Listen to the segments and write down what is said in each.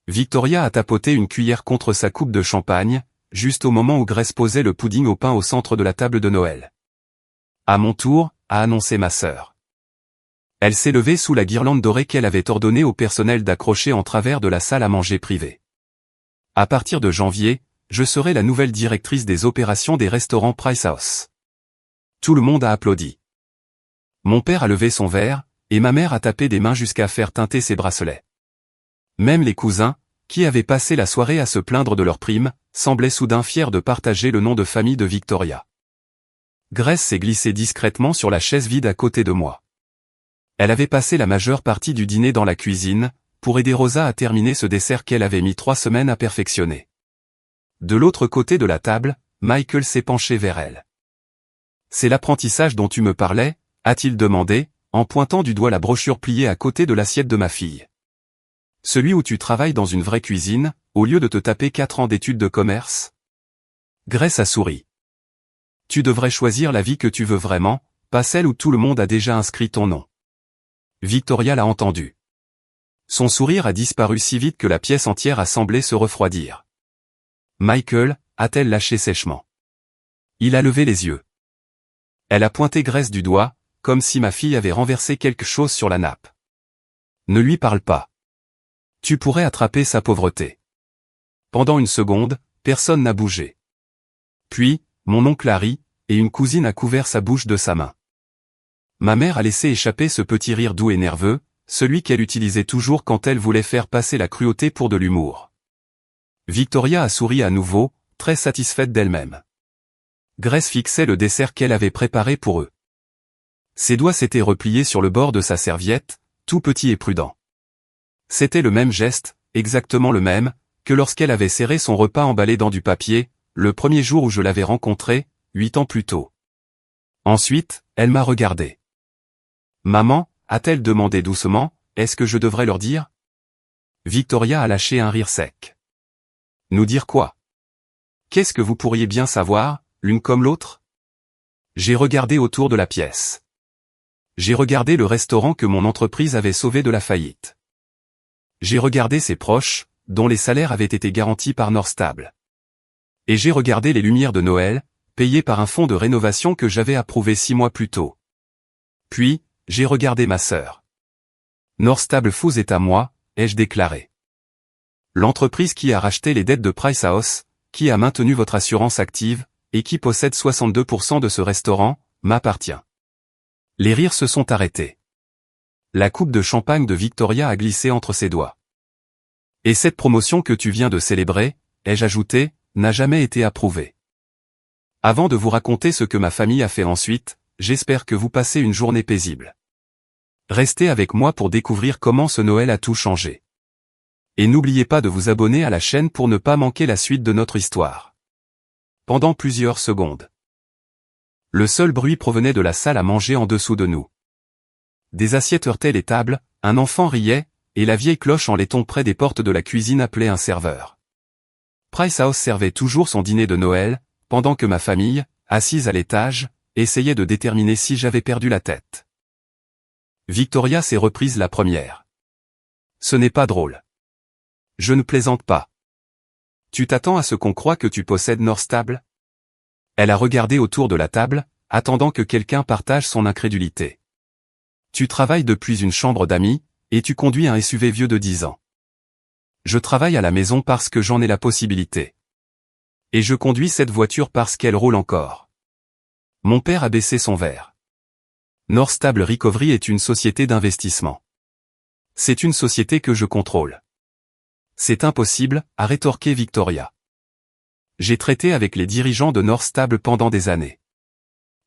Victoria a tapoté une cuillère contre sa coupe de champagne, juste au moment où Grace posait le pudding au pain au centre de la table de Noël. À mon tour, a annoncé ma sœur. Elle s'est levée sous la guirlande dorée qu'elle avait ordonné au personnel d'accrocher en travers de la salle à manger privée. À partir de janvier, je serai la nouvelle directrice des opérations des restaurants Price House. Tout le monde a applaudi. Mon père a levé son verre, et ma mère a tapé des mains jusqu'à faire teinter ses bracelets. Même les cousins, qui avaient passé la soirée à se plaindre de leurs primes, semblaient soudain fiers de partager le nom de famille de Victoria. Grace s'est glissée discrètement sur la chaise vide à côté de moi. Elle avait passé la majeure partie du dîner dans la cuisine, pour aider Rosa à terminer ce dessert qu'elle avait mis 3 semaines à perfectionner. De l'autre côté de la table, Michael s'est penché vers elle. « C'est l'apprentissage dont tu me parlais ?» a-t-il demandé, en pointant du doigt la brochure pliée à côté de l'assiette de ma fille. « Celui où tu travailles dans une vraie cuisine, au lieu de te taper 4 ans d'études de commerce ?» Grace a souri. « Tu devrais choisir la vie que tu veux vraiment, pas celle où tout le monde a déjà inscrit ton nom. » Victoria l'a entendu. Son sourire a disparu si vite que la pièce entière a semblé se refroidir. « Michael » a-t-elle lâché sèchement. Il a levé les yeux. Elle a pointé Grace du doigt, comme si ma fille avait renversé quelque chose sur la nappe. « Ne lui parle pas. Tu pourrais attraper sa pauvreté. » Pendant une seconde, personne n'a bougé. Puis, mon oncle Harry, et une cousine a couvert sa bouche de sa main. Ma mère a laissé échapper ce petit rire doux et nerveux, celui qu'elle utilisait toujours quand elle voulait faire passer la cruauté pour de l'humour. Victoria a souri à nouveau, très satisfaite d'elle-même. Grace fixait le dessert qu'elle avait préparé pour eux. Ses doigts s'étaient repliés sur le bord de sa serviette, tout petit et prudent. C'était le même geste, exactement le même, que lorsqu'elle avait serré son repas emballé dans du papier, le premier jour où je l'avais rencontré, 8 ans plus tôt. Ensuite, elle m'a regardé. « Maman » a-t-elle demandé doucement, « est-ce que je devrais leur dire ?» Victoria a lâché un rire sec. « Nous dire quoi ? Qu'est-ce que vous pourriez bien savoir, l'une comme l'autre ?» J'ai regardé autour de la pièce. J'ai regardé le restaurant que mon entreprise avait sauvé de la faillite. J'ai regardé ses proches, dont les salaires avaient été garantis par Northstable. Et j'ai regardé les lumières de Noël, payées par un fonds de rénovation que j'avais approuvé 6 mois plus tôt. Puis, j'ai regardé ma sœur. Northstable Foods est à moi, ai-je déclaré. L'entreprise qui a racheté les dettes de Price House, qui a maintenu votre assurance active, et qui possède 62% de ce restaurant, m'appartient. Les rires se sont arrêtés. La coupe de champagne de Victoria a glissé entre ses doigts. Et cette promotion que tu viens de célébrer, ai-je ajouté, n'a jamais été approuvée. Avant de vous raconter ce que ma famille a fait ensuite, j'espère que vous passez une journée paisible. Restez avec moi pour découvrir comment ce Noël a tout changé. Et n'oubliez pas de vous abonner à la chaîne pour ne pas manquer la suite de notre histoire. Pendant plusieurs secondes. Le seul bruit provenait de la salle à manger en dessous de nous. Des assiettes heurtaient les tables, un enfant riait, et la vieille cloche en laiton près des portes de la cuisine appelait un serveur. Price House servait toujours son dîner de Noël, pendant que ma famille, assise à l'étage, essayait de déterminer si j'avais perdu la tête. Victoria s'est reprise la première. Ce n'est pas drôle. Je ne plaisante pas. Tu t'attends à ce qu'on croie que tu possèdes Northstable ? Elle a regardé autour de la table, attendant que quelqu'un partage son incrédulité. Tu travailles depuis une chambre d'amis, et tu conduis un SUV vieux de 10 ans. Je travaille à la maison parce que j'en ai la possibilité. Et je conduis cette voiture parce qu'elle roule encore. Mon père a baissé son verre. Northstable Recovery est une société d'investissement. C'est une société que je contrôle. C'est impossible, a rétorqué Victoria. J'ai traité avec les dirigeants de Northstable pendant des années.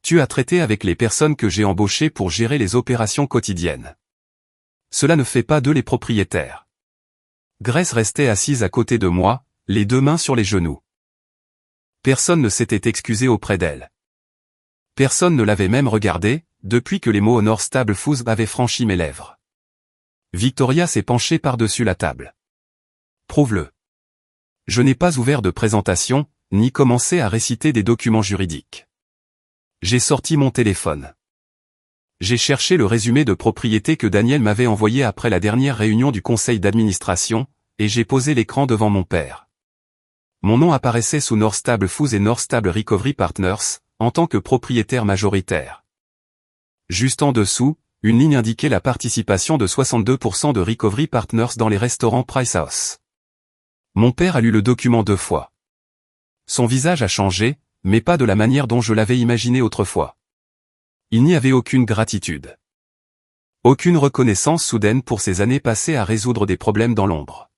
Tu as traité avec les personnes que j'ai embauchées pour gérer les opérations quotidiennes. Cela ne fait pas d'eux les propriétaires. Grace restait assise à côté de moi, les 2 mains sur les genoux. Personne ne s'était excusé auprès d'elle. Personne ne l'avait même regardée, depuis que les mots Northstable Foods avaient franchi mes lèvres. Victoria s'est penchée par-dessus la table. Prouve-le. Je n'ai pas ouvert de présentation, ni commencé à réciter des documents juridiques. J'ai sorti mon téléphone. J'ai cherché le résumé de propriété que Daniel m'avait envoyé après la dernière réunion du conseil d'administration, et j'ai posé l'écran devant mon père. Mon nom apparaissait sous North Stable Foods et North Stable Recovery Partners, en tant que propriétaire majoritaire. Juste en dessous, une ligne indiquait la participation de 62% de Recovery Partners dans les restaurants Price House. Mon père a lu le document 2 fois. Son visage a changé, mais pas de la manière dont je l'avais imaginé autrefois. Il n'y avait aucune gratitude. Aucune reconnaissance soudaine pour ces années passées à résoudre des problèmes dans l'ombre.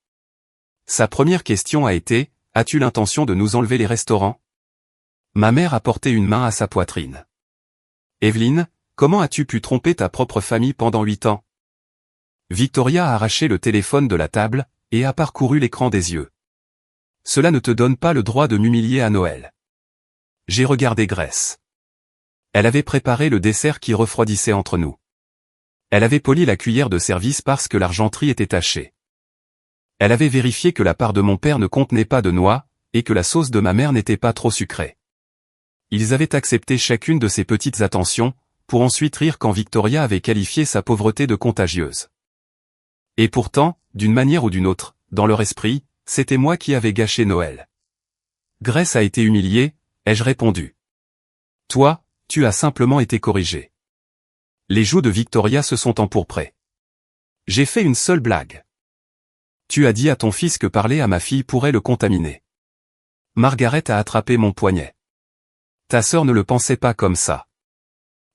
Sa première question a été, « As-tu l'intention de nous enlever les restaurants ?» Ma mère a porté une main à sa poitrine. « Evelyne, comment as-tu pu tromper ta propre famille pendant 8 ans ?» Victoria a arraché le téléphone de la table, et a parcouru l'écran des yeux. « Cela ne te donne pas le droit de m'humilier à Noël. » J'ai regardé Grace. Elle avait préparé le dessert qui refroidissait entre nous. Elle avait poli la cuillère de service parce que l'argenterie était tachée. Elle avait vérifié que la part de mon père ne contenait pas de noix, et que la sauce de ma mère n'était pas trop sucrée. Ils avaient accepté chacune de ces petites attentions, pour ensuite rire quand Victoria avait qualifié sa pauvreté de contagieuse. Et pourtant, d'une manière ou d'une autre, dans leur esprit, c'était moi qui avais gâché Noël. Grace a été humiliée, ai-je répondu. Toi, tu as simplement été corrigé. Les joues de Victoria se sont empourprées. J'ai fait une seule blague. Tu as dit à ton fils que parler à ma fille pourrait le contaminer. Margaret a attrapé mon poignet. Ta sœur ne le pensait pas comme ça.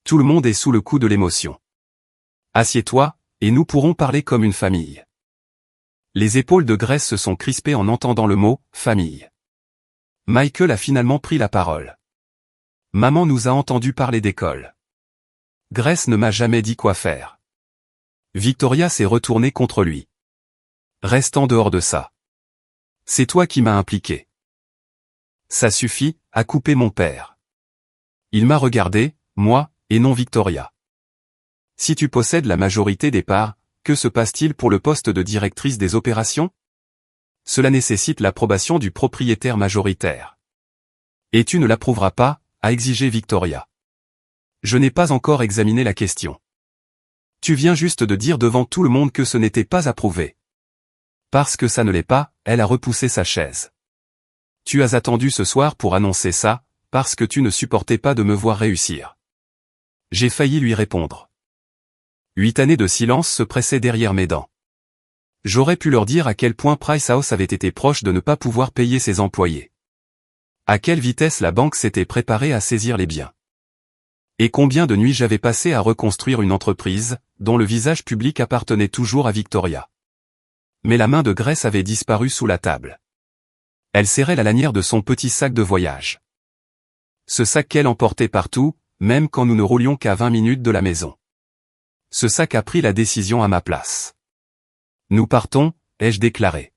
Tout le monde est sous le coup de l'émotion. Assieds-toi, et nous pourrons parler comme une famille. Les épaules de Grace se sont crispées en entendant le mot « famille ». Michael a finalement pris la parole. Maman nous a entendu parler d'école. Grace ne m'a jamais dit quoi faire. Victoria s'est retournée contre lui. Reste en dehors de ça. C'est toi qui m'as impliqué. Ça suffit, a coupé mon père. Il m'a regardé, moi, et non Victoria. Si tu possèdes la majorité des parts, que se passe-t-il pour le poste de directrice des opérations? Cela nécessite l'approbation du propriétaire majoritaire. Et tu ne l'approuveras pas, a exigé Victoria. Je n'ai pas encore examiné la question. Tu viens juste de dire devant tout le monde que ce n'était pas approuvé. Parce que ça ne l'est pas, elle a repoussé sa chaise. Tu as attendu ce soir pour annoncer ça, parce que tu ne supportais pas de me voir réussir. J'ai failli lui répondre. 8 années de silence se pressaient derrière mes dents. J'aurais pu leur dire à quel point Price House avait été proche de ne pas pouvoir payer ses employés. À quelle vitesse la banque s'était préparée à saisir les biens. Et combien de nuits j'avais passé à reconstruire une entreprise, dont le visage public appartenait toujours à Victoria. Mais la main de Grace avait disparu sous la table. Elle serrait la lanière de son petit sac de voyage. Ce sac qu'elle emportait partout, même quand nous ne roulions qu'à 20 minutes de la maison. Ce sac a pris la décision à ma place. Nous partons, ai-je déclaré.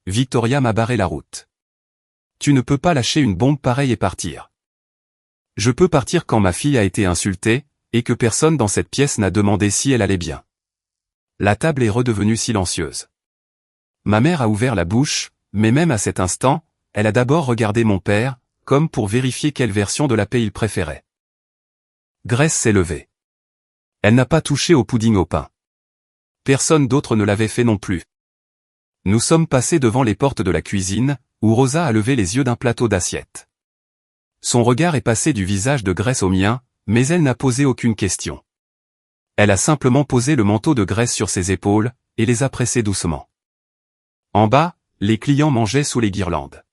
Victoria m'a barré la route. Tu ne peux pas lâcher une bombe pareille et partir. Je peux partir quand ma fille a été insultée, et que personne dans cette pièce n'a demandé si elle allait bien. La table est redevenue silencieuse. Ma mère a ouvert la bouche, mais même à cet instant, elle a d'abord regardé mon père, comme pour vérifier quelle version de la paix il préférait. Grace s'est levée. Elle n'a pas touché au pudding au pain. Personne d'autre ne l'avait fait non plus. Nous sommes passés devant les portes de la cuisine, où Rosa a levé les yeux d'un plateau d'assiettes. Son regard est passé du visage de Grace au mien, mais elle n'a posé aucune question. Elle a simplement posé le manteau de Grace sur ses épaules, et les a pressés doucement. En bas, les clients mangeaient sous les guirlandes.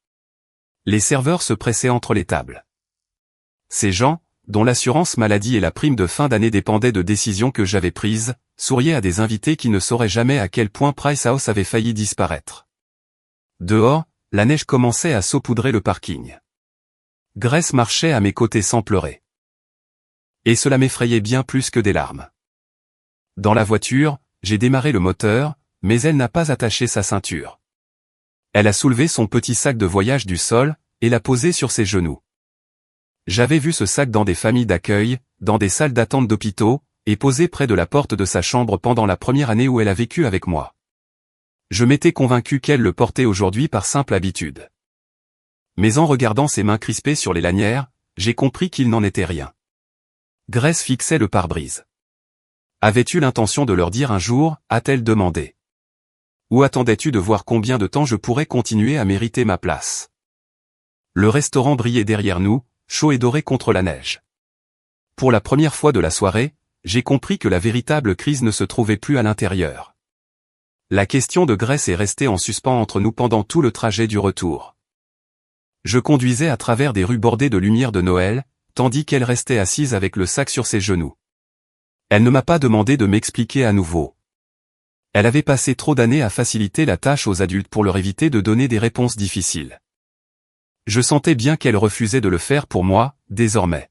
Les serveurs se pressaient entre les tables. Ces gens, dont l'assurance maladie et la prime de fin d'année dépendaient de décisions que j'avais prises, souriaient à des invités qui ne sauraient jamais à quel point Price House avait failli disparaître. Dehors, la neige commençait à saupoudrer le parking. Grace marchait à mes côtés sans pleurer. Et cela m'effrayait bien plus que des larmes. Dans la voiture, j'ai démarré le moteur, mais elle n'a pas attaché sa ceinture. Elle a soulevé son petit sac de voyage du sol, et l'a posé sur ses genoux. J'avais vu ce sac dans des familles d'accueil, dans des salles d'attente d'hôpitaux, et posé près de la porte de sa chambre pendant la première année où elle a vécu avec moi. Je m'étais convaincu qu'elle le portait aujourd'hui par simple habitude. Mais en regardant ses mains crispées sur les lanières, j'ai compris qu'il n'en était rien. Grace fixait le pare-brise. Avais-tu l'intention de leur dire un jour, a-t-elle demandé. Ou attendais-tu de voir combien de temps je pourrais continuer à mériter ma place? Le restaurant brillait derrière nous, chaud et doré contre la neige. Pour la première fois de la soirée, j'ai compris que la véritable crise ne se trouvait plus à l'intérieur. La question de Grace est restée en suspens entre nous pendant tout le trajet du retour. Je conduisais à travers des rues bordées de lumière de Noël, tandis qu'elle restait assise avec le sac sur ses genoux. Elle ne m'a pas demandé de m'expliquer à nouveau. Elle avait passé trop d'années à faciliter la tâche aux adultes pour leur éviter de donner des réponses difficiles. Je sentais bien qu'elle refusait de le faire pour moi, désormais.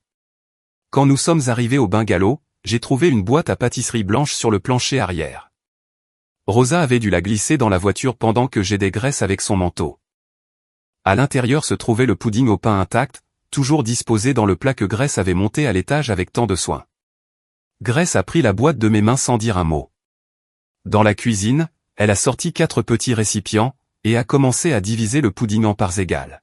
Quand nous sommes arrivés au bungalow, j'ai trouvé une boîte à pâtisserie blanche sur le plancher arrière. Rosa avait dû la glisser dans la voiture pendant que j'aidais Grace avec son manteau. À l'intérieur se trouvait le pudding au pain intact, toujours disposé dans le plat que Grace avait monté à l'étage avec tant de soin. Grace a pris la boîte de mes mains sans dire un mot. Dans la cuisine, elle a sorti 4 petits récipients, et a commencé à diviser le pudding en parts égales.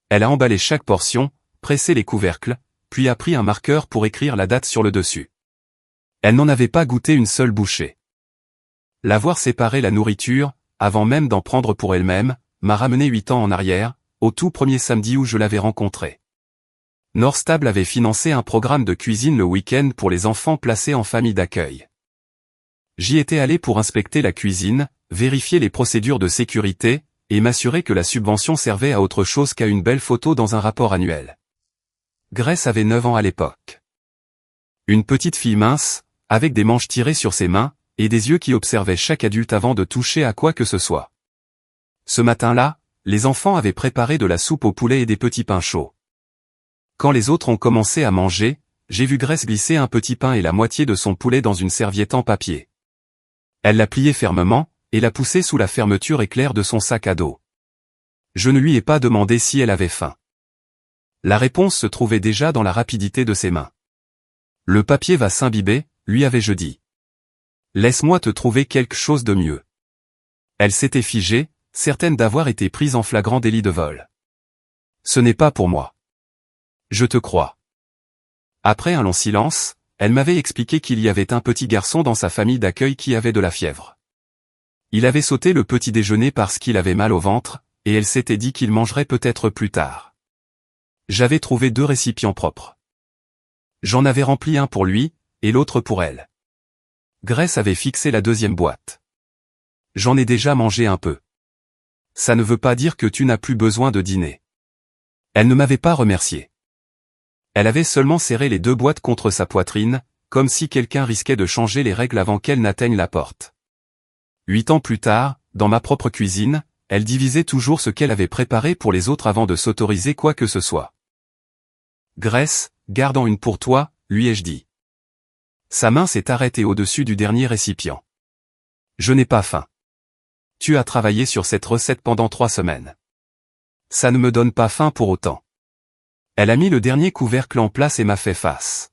Elle a emballé chaque portion, pressé les couvercles, puis a pris un marqueur pour écrire la date sur le dessus. Elle n'en avait pas goûté une seule bouchée. La voir séparer la nourriture, avant même d'en prendre pour elle-même, m'a ramené 8 ans en arrière, au tout premier samedi où je l'avais rencontrée. Northstable avait financé un programme de cuisine le week-end pour les enfants placés en famille d'accueil. J'y étais allé pour inspecter la cuisine, vérifier les procédures de sécurité, et m'assurer que la subvention servait à autre chose qu'à une belle photo dans un rapport annuel. Grace avait 9 ans à l'époque. Une petite fille mince, avec des manches tirées sur ses mains, et des yeux qui observaient chaque adulte avant de toucher à quoi que ce soit. Ce matin-là, les enfants avaient préparé de la soupe au poulet et des petits pains chauds. Quand les autres ont commencé à manger, j'ai vu Grace glisser un petit pain et la moitié de son poulet dans une serviette en papier. Elle l'a plié fermement, et l'a poussé sous la fermeture éclair de son sac à dos. Je ne lui ai pas demandé si elle avait faim. La réponse se trouvait déjà dans la rapidité de ses mains. Le papier va s'imbiber, lui avais-je dit. Laisse-moi te trouver quelque chose de mieux. Elle s'était figée, certaine d'avoir été prise en flagrant délit de vol. Ce n'est pas pour moi. Je te crois. Après un long silence, elle m'avait expliqué qu'il y avait un petit garçon dans sa famille d'accueil qui avait de la fièvre. Il avait sauté le petit déjeuner parce qu'il avait mal au ventre, et elle s'était dit qu'il mangerait peut-être plus tard. J'avais trouvé 2 récipients propres. J'en avais rempli un pour lui, et l'autre pour elle. Grace avait fixé la 2e boîte. J'en ai déjà mangé un peu. Ça ne veut pas dire que tu n'as plus besoin de dîner. Elle ne m'avait pas remercié. Elle avait seulement serré les 2 boîtes contre sa poitrine, comme si quelqu'un risquait de changer les règles avant qu'elle n'atteigne la porte. 8 ans plus tard, dans ma propre cuisine, elle divisait toujours ce qu'elle avait préparé pour les autres avant de s'autoriser quoi que ce soit. Grace, gardant une pour toi, lui ai-je dit. Sa main s'est arrêtée au-dessus du dernier récipient. Je n'ai pas faim. Tu as travaillé sur cette recette pendant 3 semaines. Ça ne me donne pas faim pour autant. Elle a mis le dernier couvercle en place et m'a fait face.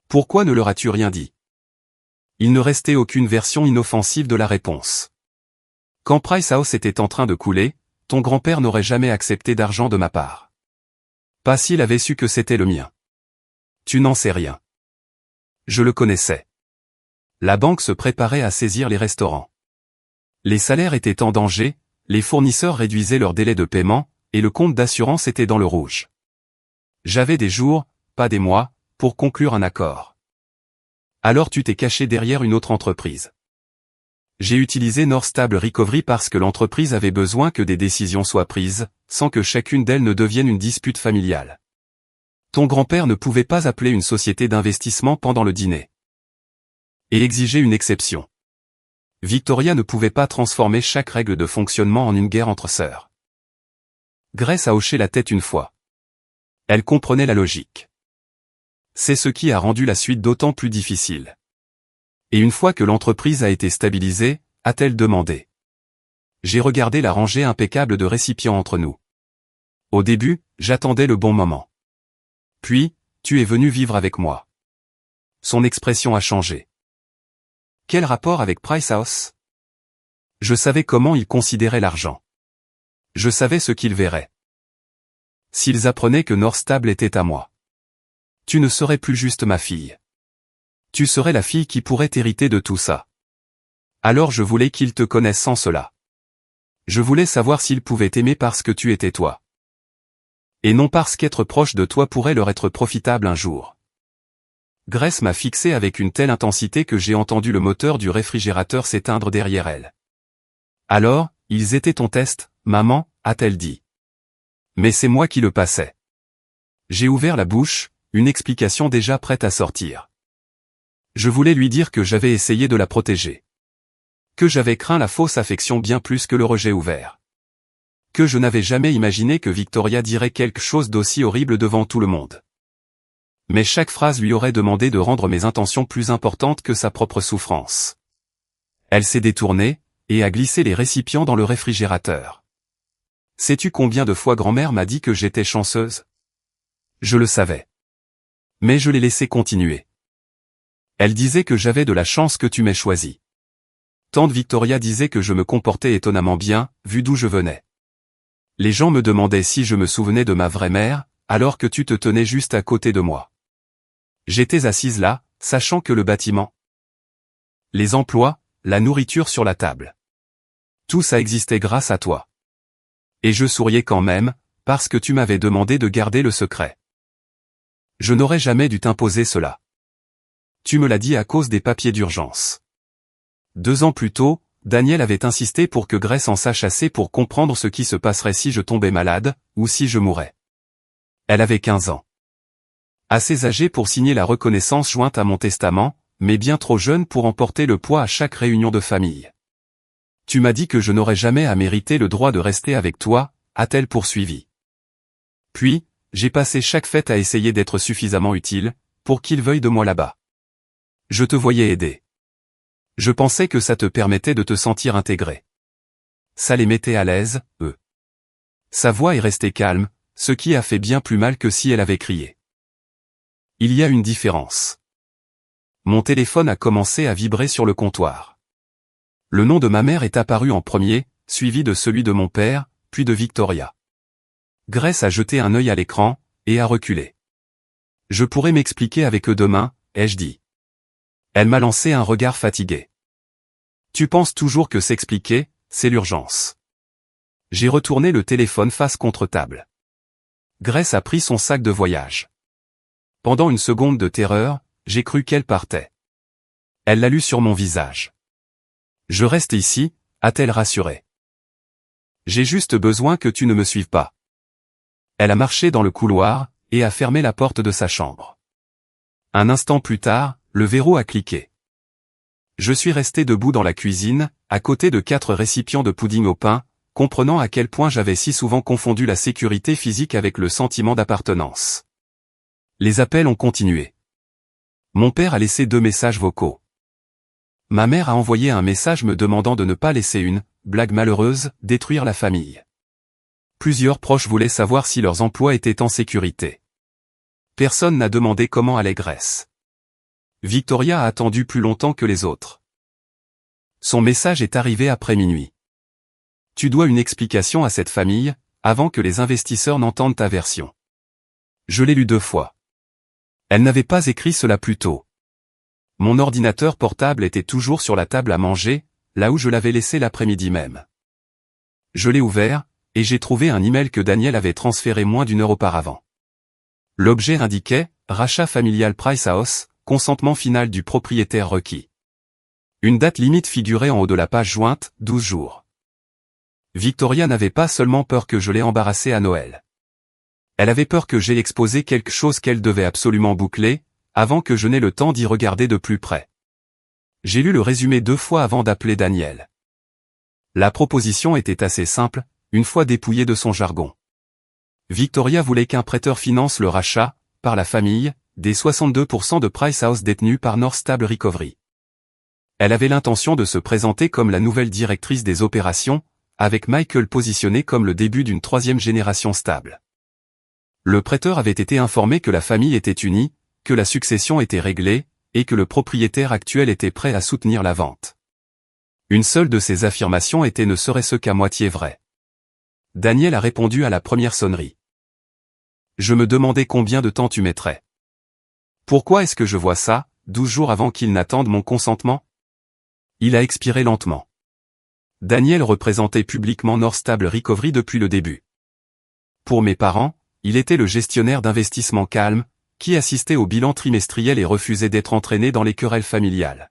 Pourquoi ne leur as-tu rien dit? Il ne restait aucune version inoffensive de la réponse. Quand Price House était en train de couler, ton grand-père n'aurait jamais accepté d'argent de ma part. Pas s'il avait su que c'était le mien. Tu n'en sais rien. Je le connaissais. La banque se préparait à saisir les restaurants. Les salaires étaient en danger, les fournisseurs réduisaient leur délai de paiement, et le compte d'assurance était dans le rouge. J'avais des jours, pas des mois, pour conclure un accord. Alors tu t'es caché derrière une autre entreprise. J'ai utilisé Northstable Recovery parce que l'entreprise avait besoin que des décisions soient prises, sans que chacune d'elles ne devienne une dispute familiale. Ton grand-père ne pouvait pas appeler une société d'investissement pendant le dîner. Et exiger une exception. Victoria ne pouvait pas transformer chaque règle de fonctionnement en une guerre entre sœurs. Grace a hoché la tête une fois. Elle comprenait la logique. C'est ce qui a rendu la suite d'autant plus difficile. Et une fois que l'entreprise a été stabilisée, a-t-elle demandé. J'ai regardé la rangée impeccable de récipients entre nous. Au début, j'attendais le bon moment. Puis, tu es venu vivre avec moi. Son expression a changé. Quel rapport avec Price House? Je savais comment ils considéraient l'argent. Je savais ce qu'ils verraient. S'ils apprenaient que Northstable était à moi. Tu ne serais plus juste ma fille. Tu serais la fille qui pourrait hériter de tout ça. Alors je voulais qu'il te connaisse sans cela. Je voulais savoir s'il pouvait t'aimer parce que tu étais toi. Et non parce qu'être proche de toi pourrait leur être profitable un jour. Grace m'a fixé avec une telle intensité que j'ai entendu le moteur du réfrigérateur s'éteindre derrière elle. Alors, ils étaient ton test, maman, a-t-elle dit. Mais c'est moi qui le passais. J'ai ouvert la bouche, une explication déjà prête à sortir. Je voulais lui dire que j'avais essayé de la protéger. Que j'avais craint la fausse affection bien plus que le rejet ouvert. Que je n'avais jamais imaginé que Victoria dirait quelque chose d'aussi horrible devant tout le monde. Mais chaque phrase lui aurait demandé de rendre mes intentions plus importantes que sa propre souffrance. Elle s'est détournée, et a glissé les récipients dans le réfrigérateur. Sais-tu combien de fois grand-mère m'a dit que j'étais chanceuse? Je le savais. Mais je l'ai laissé continuer. Elle disait que j'avais de la chance que tu m'aies choisi. Tante Victoria disait que je me comportais étonnamment bien, vu d'où je venais. Les gens me demandaient si je me souvenais de ma vraie mère, alors que tu te tenais juste à côté de moi. J'étais assise là, sachant que le bâtiment, les emplois, la nourriture sur la table, tout ça existait grâce à toi. Et je souriais quand même, parce que tu m'avais demandé de garder le secret. Je n'aurais jamais dû t'imposer cela. Tu me l'as dit à cause des papiers d'urgence. 2 ans plus tôt, Daniel avait insisté pour que Grace en sache assez pour comprendre ce qui se passerait si je tombais malade, ou si je mourais. Elle avait 15 ans. Assez âgée pour signer la reconnaissance jointe à mon testament, mais bien trop jeune pour emporter le poids à chaque réunion de famille. Tu m'as dit que je n'aurais jamais à mériter le droit de rester avec toi, a-t-elle poursuivi. Puis, j'ai passé chaque fête à essayer d'être suffisamment utile, pour qu'il veuille de moi là-bas. Je te voyais aider. Je pensais que ça te permettait de te sentir intégré. Ça les mettait à l'aise, eux. Sa voix est restée calme, ce qui a fait bien plus mal que si elle avait crié. Il y a une différence. Mon téléphone a commencé à vibrer sur le comptoir. Le nom de ma mère est apparu en premier, suivi de celui de mon père, puis de Victoria. Grace a jeté un œil à l'écran, et a reculé. Je pourrais m'expliquer avec eux demain, ai-je dit. Elle m'a lancé un regard fatigué. Tu penses toujours que s'expliquer, c'est l'urgence. J'ai retourné le téléphone face contre table. Grace a pris son sac de voyage. Pendant une seconde de terreur, j'ai cru qu'elle partait. Elle l'a lu sur mon visage. Je reste ici, a-t-elle rassuré. J'ai juste besoin que tu ne me suives pas. Elle a marché dans le couloir, et a fermé la porte de sa chambre. Un instant plus tard, le verrou a cliqué. Je suis resté debout dans la cuisine, à côté de 4 récipients de pudding au pain, comprenant à quel point j'avais si souvent confondu la sécurité physique avec le sentiment d'appartenance. Les appels ont continué. Mon père a laissé 2 messages vocaux. Ma mère a envoyé un message me demandant de ne pas laisser une blague malheureuse détruire la famille. Plusieurs proches voulaient savoir si leurs emplois étaient en sécurité. Personne n'a demandé comment allait Grace. Victoria a attendu plus longtemps que les autres. Son message est arrivé après minuit. Tu dois une explication à cette famille, avant que les investisseurs n'entendent ta version. Je l'ai lu 2 fois. Elle n'avait pas écrit cela plus tôt. Mon ordinateur portable était toujours sur la table à manger, là où je l'avais laissé l'après-midi même. Je l'ai ouvert, et j'ai trouvé un email que Daniel avait transféré moins d'1 heure auparavant. L'objet indiquait « Rachat familial Price House, consentement final du propriétaire requis ». Une date limite figurait en haut de la page jointe, 12 jours. Victoria n'avait pas seulement peur que je l'ai embarrassée à Noël. Elle avait peur que j'aie exposé quelque chose qu'elle devait absolument boucler, avant que je n'aie le temps d'y regarder de plus près. J'ai lu le résumé 2 fois avant d'appeler Daniel. La proposition était assez simple, une fois dépouillée de son jargon. Victoria voulait qu'un prêteur finance le rachat, par la famille, des 62% de Price House détenus par North Stable Recovery. Elle avait l'intention de se présenter comme la nouvelle directrice des opérations, avec Michael positionné comme le début d'une 3e génération stable. Le prêteur avait été informé que la famille était unie, que la succession était réglée, et que le propriétaire actuel était prêt à soutenir la vente. Une seule de ces affirmations était ne serait-ce qu'à moitié vraie. Daniel a répondu à la première sonnerie. Je me demandais combien de temps tu mettrais. Pourquoi est-ce que je vois ça, 12 jours avant qu'il n'attende mon consentement? Il a expiré lentement. Daniel représentait publiquement North Stable Recovery depuis le début. Pour mes parents, il était le gestionnaire d'investissement calme, qui assistait au bilan trimestriel et refusait d'être entraîné dans les querelles familiales.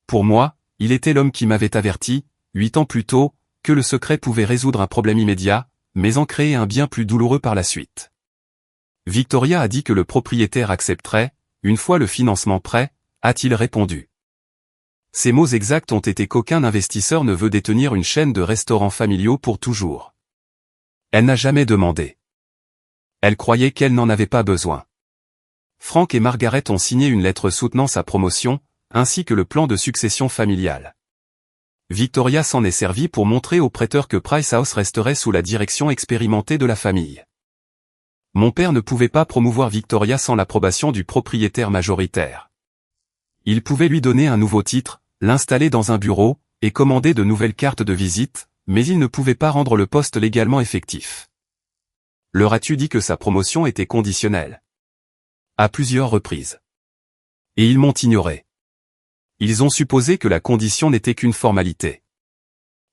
Pour moi, il était l'homme qui m'avait averti, 8 ans plus tôt, que le secret pouvait résoudre un problème immédiat, mais en créer un bien plus douloureux par la suite. Victoria a dit que le propriétaire accepterait, une fois le financement prêt, a-t-il répondu. Ces mots exacts ont été qu'aucun investisseur ne veut détenir une chaîne de restaurants familiaux pour toujours. Elle n'a jamais demandé. Elle croyait qu'elle n'en avait pas besoin. Frank et Margaret ont signé une lettre soutenant sa promotion, ainsi que le plan de succession familiale. Victoria s'en est servie pour montrer aux prêteurs que Price House resterait sous la direction expérimentée de la famille. Mon père ne pouvait pas promouvoir Victoria sans l'approbation du propriétaire majoritaire. Il pouvait lui donner un nouveau titre, l'installer dans un bureau, et commander de nouvelles cartes de visite, mais il ne pouvait pas rendre le poste légalement effectif. Leur as-tu dit que sa promotion était conditionnelle? À plusieurs reprises. Et ils m'ont ignoré. Ils ont supposé que la condition n'était qu'une formalité.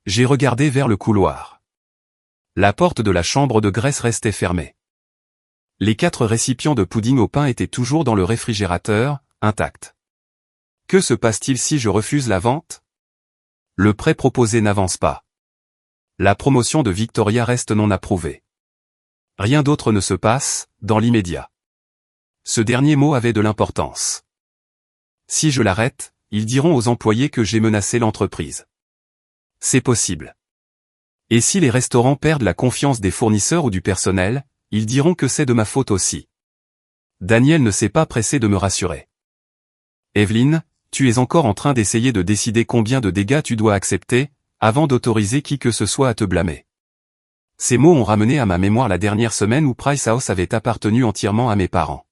J'ai regardé vers le couloir. La porte de la chambre de graisse restait fermée. Les 4 récipients de pudding au pain étaient toujours dans le réfrigérateur, intacts. Que se passe-t-il si je refuse la vente? Le prêt proposé n'avance pas. La promotion de Victoria reste non approuvée. Rien d'autre ne se passe, dans l'immédiat. Ce dernier mot avait de l'importance. Si je l'arrête, ils diront aux employés que j'ai menacé l'entreprise. C'est possible. Et si les restaurants perdent la confiance des fournisseurs ou du personnel, ils diront que c'est de ma faute aussi. Daniel ne s'est pas pressé de me rassurer. Evelyn, tu es encore en train d'essayer de décider combien de dégâts tu dois accepter, avant d'autoriser qui que ce soit à te blâmer. Ces mots ont ramené à ma mémoire la dernière semaine où Price House avait appartenu entièrement à mes parents.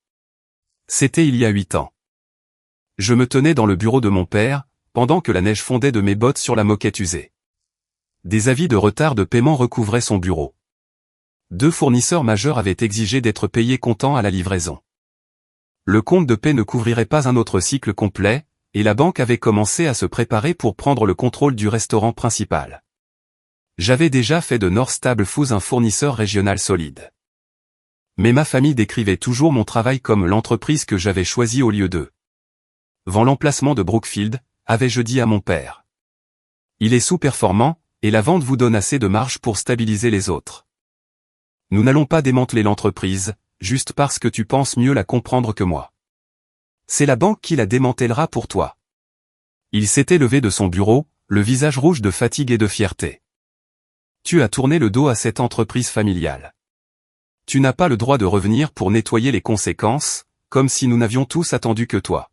C'était il y a 8 ans. Je me tenais dans le bureau de mon père, pendant que la neige fondait de mes bottes sur la moquette usée. Des avis de retard de paiement recouvraient son bureau. 2 fournisseurs majeurs avaient exigé d'être payés comptant à la livraison. Le compte de paie ne couvrirait pas un autre cycle complet, et la banque avait commencé à se préparer pour prendre le contrôle du restaurant principal. J'avais déjà fait de North Stable Foods un fournisseur régional solide. Mais ma famille décrivait toujours mon travail comme l'entreprise que j'avais choisie au lieu d'eux. Vend l'emplacement de Brookfield, avais-je dit à mon père. Il est sous-performant, et la vente vous donne assez de marge pour stabiliser les autres. Nous n'allons pas démanteler l'entreprise, juste parce que tu penses mieux la comprendre que moi. C'est la banque qui la démantèlera pour toi. Il s'était levé de son bureau, le visage rouge de fatigue et de fierté. Tu as tourné le dos à cette entreprise familiale. Tu n'as pas le droit de revenir pour nettoyer les conséquences, comme si nous n'avions tous attendu que toi.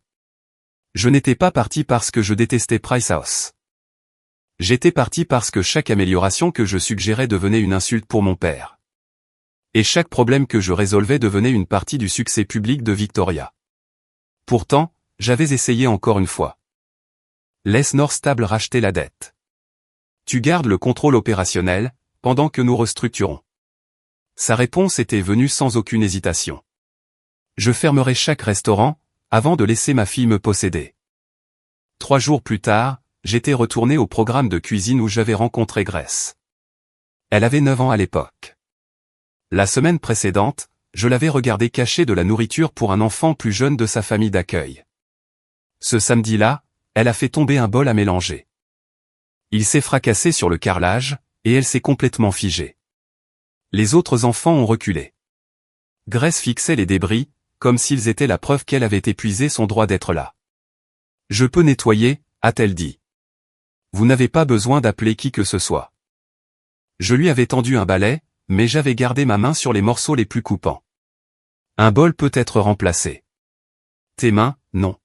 Je n'étais pas parti parce que je détestais Price House. J'étais parti parce que chaque amélioration que je suggérais devenait une insulte pour mon père. Et chaque problème que je résolvais devenait une partie du succès public de Victoria. Pourtant, j'avais essayé encore une fois. Laisse North Stable racheter la dette. Tu gardes le contrôle opérationnel, pendant que nous restructurons. Sa réponse était venue sans aucune hésitation. Je fermerai chaque restaurant, avant de laisser ma fille me posséder. 3 jours plus tard, j'étais retourné au programme de cuisine où j'avais rencontré Grace. Elle avait 9 ans à l'époque. La semaine précédente, je l'avais regardée cacher de la nourriture pour un enfant plus jeune de sa famille d'accueil. Ce samedi-là, elle a fait tomber un bol à mélanger. Il s'est fracassé sur le carrelage, et elle s'est complètement figée. Les autres enfants ont reculé. Grace fixait les débris, comme s'ils étaient la preuve qu'elle avait épuisé son droit d'être là. « Je peux nettoyer », a-t-elle dit. « Vous n'avez pas besoin d'appeler qui que ce soit. » Je lui avais tendu un balai, mais j'avais gardé ma main sur les morceaux les plus coupants. Un bol peut être remplacé. Tes mains, non.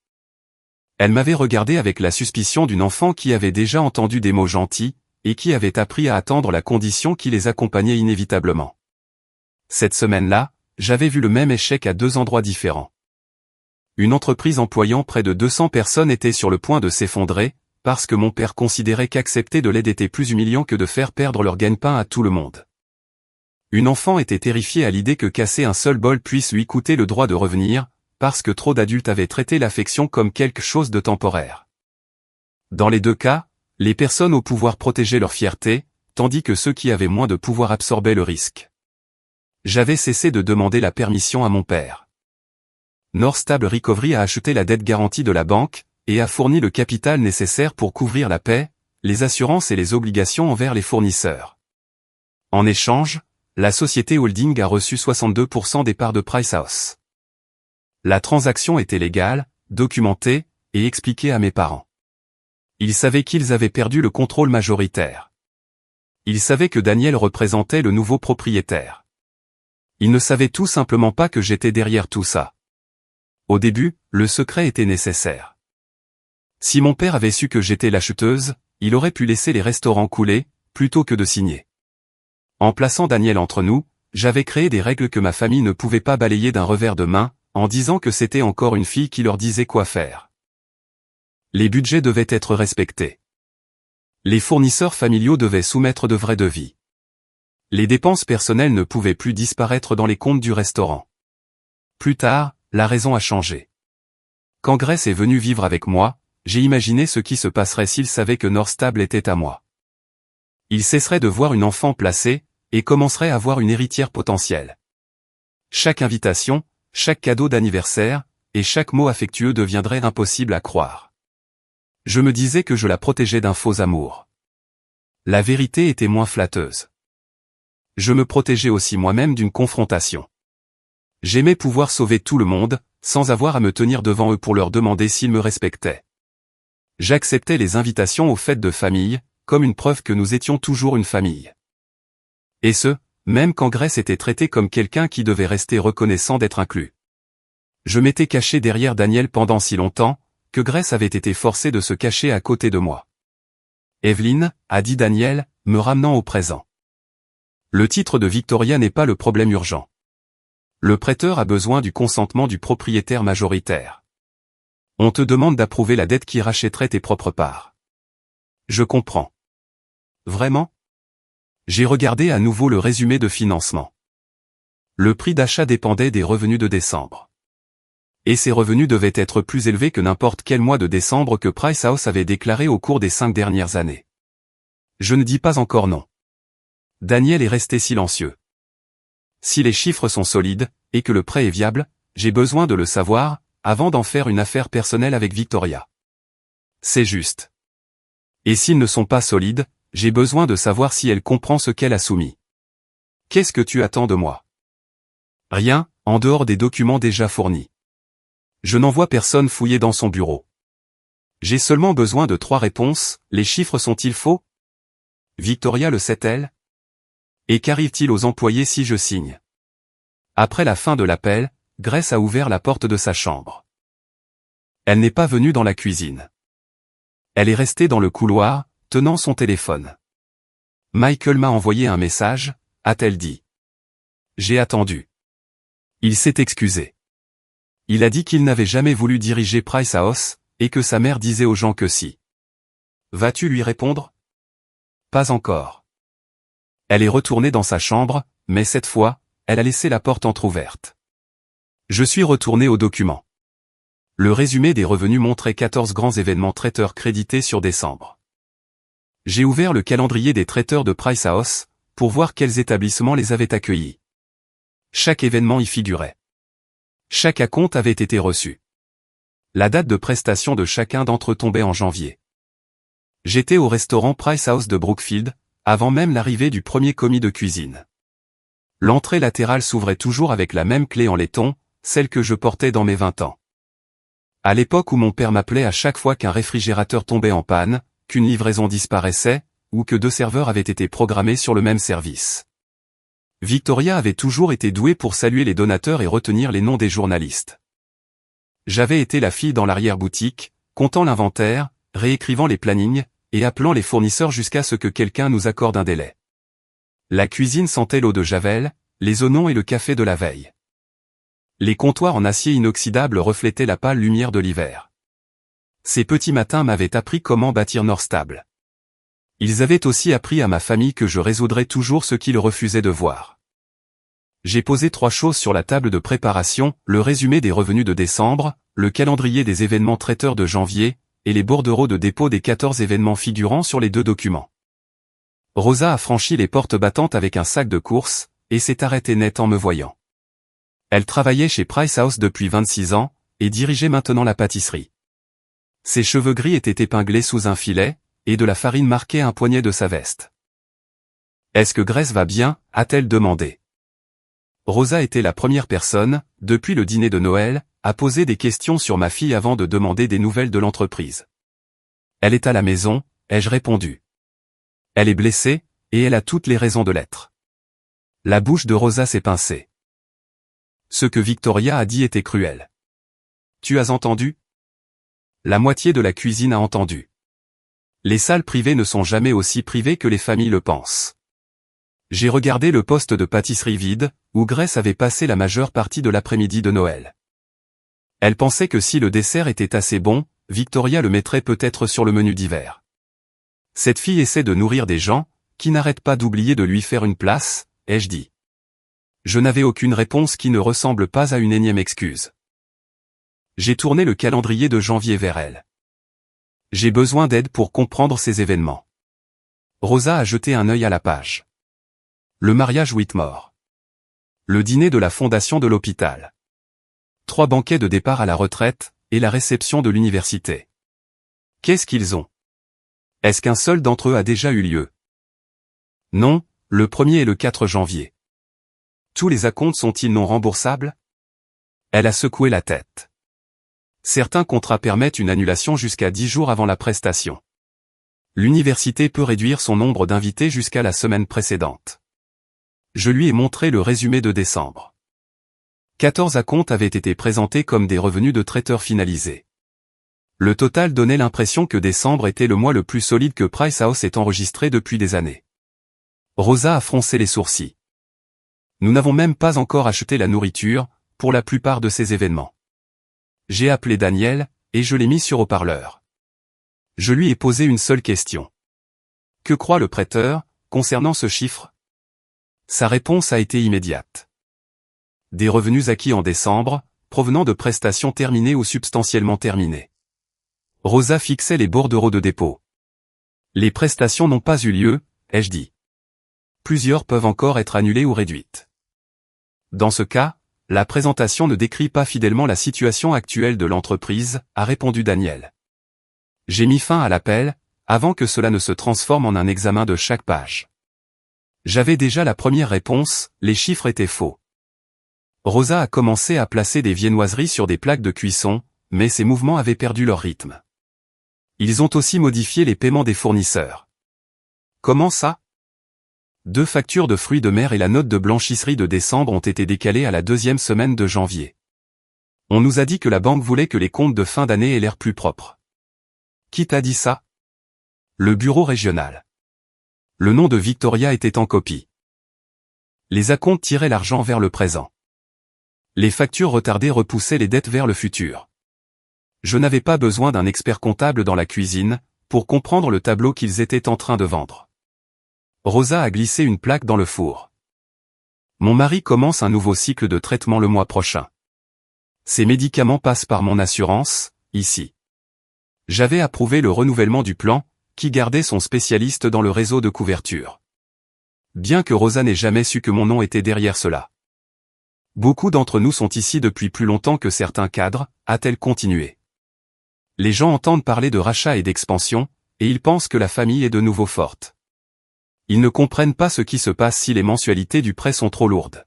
Elle m'avait regardé avec la suspicion d'une enfant qui avait déjà entendu des mots gentils, et qui avait appris à attendre la condition qui les accompagnait inévitablement. Cette semaine-là, j'avais vu le même échec à 2 endroits différents. Une entreprise employant près de 200 personnes était sur le point de s'effondrer, parce que mon père considérait qu'accepter de l'aide était plus humiliant que de faire perdre leur gagne-pain à tout le monde. Une enfant était terrifiée à l'idée que casser un seul bol puisse lui coûter le droit de revenir, parce que trop d'adultes avaient traité l'affection comme quelque chose de temporaire. Dans les deux cas, les personnes au pouvoir protégeaient leur fierté, tandis que ceux qui avaient moins de pouvoir absorbaient le risque. J'avais cessé de demander la permission à mon père. North Stable Recovery a acheté la dette garantie de la banque, et a fourni le capital nécessaire pour couvrir la paie, les assurances et les obligations envers les fournisseurs. En échange, la société holding a reçu 62% des parts de PriceHouse. La transaction était légale, documentée, et expliquée à mes parents. Ils savaient qu'ils avaient perdu le contrôle majoritaire. Ils savaient que Daniel représentait le nouveau propriétaire. Ils ne savaient tout simplement pas que j'étais derrière tout ça. Au début, le secret était nécessaire. Si mon père avait su que j'étais l'acheteuse, il aurait pu laisser les restaurants couler, plutôt que de signer. En plaçant Daniel entre nous, j'avais créé des règles que ma famille ne pouvait pas balayer d'un revers de main, en disant que c'était encore une fille qui leur disait quoi faire. Les budgets devaient être respectés. Les fournisseurs familiaux devaient soumettre de vrais devis. Les dépenses personnelles ne pouvaient plus disparaître dans les comptes du restaurant. Plus tard, la raison a changé. Quand Grace est venue vivre avec moi, j'ai imaginé ce qui se passerait s'il savait que North Stable était à moi. Il cesserait de voir une enfant placée, et commencerait à voir une héritière potentielle. Chaque invitation, chaque cadeau d'anniversaire, et chaque mot affectueux deviendrait impossible à croire. Je me disais que je la protégeais d'un faux amour. La vérité était moins flatteuse. Je me protégeais aussi moi-même d'une confrontation. J'aimais pouvoir sauver tout le monde, sans avoir à me tenir devant eux pour leur demander s'ils me respectaient. J'acceptais les invitations aux fêtes de famille, comme une preuve que nous étions toujours une famille. Et ce, même quand Grace était traitée comme quelqu'un qui devait rester reconnaissant d'être inclus. Je m'étais caché derrière Daniel pendant si longtemps, que Grace avait été forcée de se cacher à côté de moi. Evelyn, a dit Daniel, me ramenant au présent. Le titre de Victoria n'est pas le problème urgent. Le prêteur a besoin du consentement du propriétaire majoritaire. On te demande d'approuver la dette qui rachèterait tes propres parts. Je comprends. Vraiment ? J'ai regardé à nouveau le résumé de financement. Le prix d'achat dépendait des revenus de décembre. Et ces revenus devaient être plus élevés que n'importe quel mois de décembre que PriceHouse avait déclaré au cours des 5 dernières années. Je ne dis pas encore non. Daniel est resté silencieux. Si les chiffres sont solides, et que le prêt est viable, j'ai besoin de le savoir, avant d'en faire une affaire personnelle avec Victoria. C'est juste. Et s'ils ne sont pas solides, j'ai besoin de savoir si elle comprend ce qu'elle a soumis. Qu'est-ce que tu attends de moi? Rien, en dehors des documents déjà fournis. Je n'envoie personne fouiller dans son bureau. J'ai seulement besoin de 3 réponses, les chiffres sont-ils faux? Victoria le sait-elle? Et qu'arrive-t-il aux employés si je signe? Après la fin de l'appel, Grace a ouvert la porte de sa chambre. Elle n'est pas venue dans la cuisine. Elle est restée dans le couloir, tenant son téléphone. Michael m'a envoyé un message, a-t-elle dit. J'ai attendu. Il s'est excusé. Il a dit qu'il n'avait jamais voulu diriger PriceHouse, et que sa mère disait aux gens que si. Vas-tu lui répondre? Pas encore. Elle est retournée dans sa chambre, mais cette fois, elle a laissé la porte entr'ouverte. Je suis retourné au document. Le résumé des revenus montrait 14 grands événements traiteurs crédités sur décembre. J'ai ouvert le calendrier des traiteurs de PriceHouse, pour voir quels établissements les avaient accueillis. Chaque événement y figurait. Chaque acompte avait été reçu. La date de prestation de chacun d'entre eux tombait en janvier. J'étais au restaurant PriceHouse de Brookfield, avant même l'arrivée du premier commis de cuisine. L'entrée latérale s'ouvrait toujours avec la même clé en laiton, celle que je portais dans mes 20 ans. À l'époque où mon père m'appelait à chaque fois qu'un réfrigérateur tombait en panne, qu'une livraison disparaissait, ou que 2 serveurs avaient été programmés sur le même service. Victoria avait toujours été douée pour saluer les donateurs et retenir les noms des journalistes. J'avais été la fille dans l'arrière-boutique, comptant l'inventaire, réécrivant les plannings, et appelant les fournisseurs jusqu'à ce que quelqu'un nous accorde un délai. La cuisine sentait l'eau de Javel, les oignons et le café de la veille. Les comptoirs en acier inoxydable reflétaient la pâle lumière de l'hiver. Ces petits matins m'avaient appris comment bâtir North Stable. Ils avaient aussi appris à ma famille que je résoudrais toujours ce qu'ils refusaient de voir. J'ai posé 3 choses sur la table de préparation, le résumé des revenus de décembre, le calendrier des événements traiteurs de janvier, et les bordereaux de dépôt des 14 événements figurant sur les 2 documents. Rosa a franchi les portes battantes avec un sac de course, et s'est arrêtée net en me voyant. Elle travaillait chez Price House depuis 26 ans, et dirigeait maintenant la pâtisserie. Ses cheveux gris étaient épinglés sous un filet, et de la farine marquait un poignet de sa veste. « Est-ce que Grace va bien ?» a-t-elle demandé. Rosa était la première personne, depuis le dîner de Noël, à poser des questions sur ma fille avant de demander des nouvelles de l'entreprise. « Elle est à la maison », ai-je répondu. « Elle est blessée, et elle a toutes les raisons de l'être. » La bouche de Rosa s'est pincée. Ce que Victoria a dit était cruel. « Tu as entendu ?» La moitié de la cuisine a entendu. Les salles privées ne sont jamais aussi privées que les familles le pensent. J'ai regardé le poste de pâtisserie vide, où Grace avait passé la majeure partie de l'après-midi de Noël. Elle pensait que si le dessert était assez bon, Victoria le mettrait peut-être sur le menu d'hiver. Cette fille essaie de nourrir des gens, qui n'arrêtent pas d'oublier de lui faire une place, ai-je dit. Je n'avais aucune réponse qui ne ressemble pas à une énième excuse. J'ai tourné le calendrier de janvier vers elle. J'ai besoin d'aide pour comprendre ces événements. Rosa a jeté un œil à la page. Le mariage Whitmore. Le dîner de la fondation de l'hôpital. 3 banquets de départ à la retraite, et la réception de l'université. Qu'est-ce qu'ils ont? Est-ce qu'un seul d'entre eux a déjà eu lieu? Non, le 1er et le 4 janvier. Tous les acomptes sont-ils non remboursables? Elle a secoué la tête. Certains contrats permettent une annulation jusqu'à 10 jours avant la prestation. L'université peut réduire son nombre d'invités jusqu'à la semaine précédente. Je lui ai montré le résumé de décembre. 14 acomptes avaient été présentés comme des revenus de traiteurs finalisés. Le total donnait l'impression que décembre était le mois le plus solide que Price House ait enregistré depuis des années. Rosa a froncé les sourcils. Nous n'avons même pas encore acheté la nourriture, pour la plupart de ces événements. J'ai appelé Daniel, et je l'ai mis sur haut-parleur. Je lui ai posé une seule question. Que croit le prêteur, concernant ce chiffre? Sa réponse a été immédiate. Des revenus acquis en décembre, provenant de prestations terminées ou substantiellement terminées. Rosa fixait les bordereaux de dépôt. Les prestations n'ont pas eu lieu, ai-je dit. Plusieurs peuvent encore être annulées ou réduites. Dans ce cas, la présentation ne décrit pas fidèlement la situation actuelle de l'entreprise, a répondu Daniel. J'ai mis fin à l'appel, avant que cela ne se transforme en un examen de chaque page. J'avais déjà la première réponse, les chiffres étaient faux. Rosa a commencé à placer des viennoiseries sur des plaques de cuisson, mais ses mouvements avaient perdu leur rythme. Ils ont aussi modifié les paiements des fournisseurs. Comment ça? 2 factures de fruits de mer et la note de blanchisserie de décembre ont été décalées à la 2e semaine de janvier. On nous a dit que la banque voulait que les comptes de fin d'année aient l'air plus propres. Qui t'a dit ça? Le bureau régional. Le nom de Victoria était en copie. Les acomptes tiraient l'argent vers le présent. Les factures retardées repoussaient les dettes vers le futur. Je n'avais pas besoin d'un expert comptable dans la cuisine, pour comprendre le tableau qu'ils étaient en train de vendre. Rosa a glissé une plaque dans le four. Mon mari commence un nouveau cycle de traitement le mois prochain. Ces médicaments passent par mon assurance, ici. J'avais approuvé le renouvellement du plan, qui gardait son spécialiste dans le réseau de couverture. Bien que Rosa n'ait jamais su que mon nom était derrière cela. Beaucoup d'entre nous sont ici depuis plus longtemps que certains cadres, a-t-elle continué. Les gens entendent parler de rachat et d'expansion, et ils pensent que la famille est de nouveau forte. Ils ne comprennent pas ce qui se passe si les mensualités du prêt sont trop lourdes.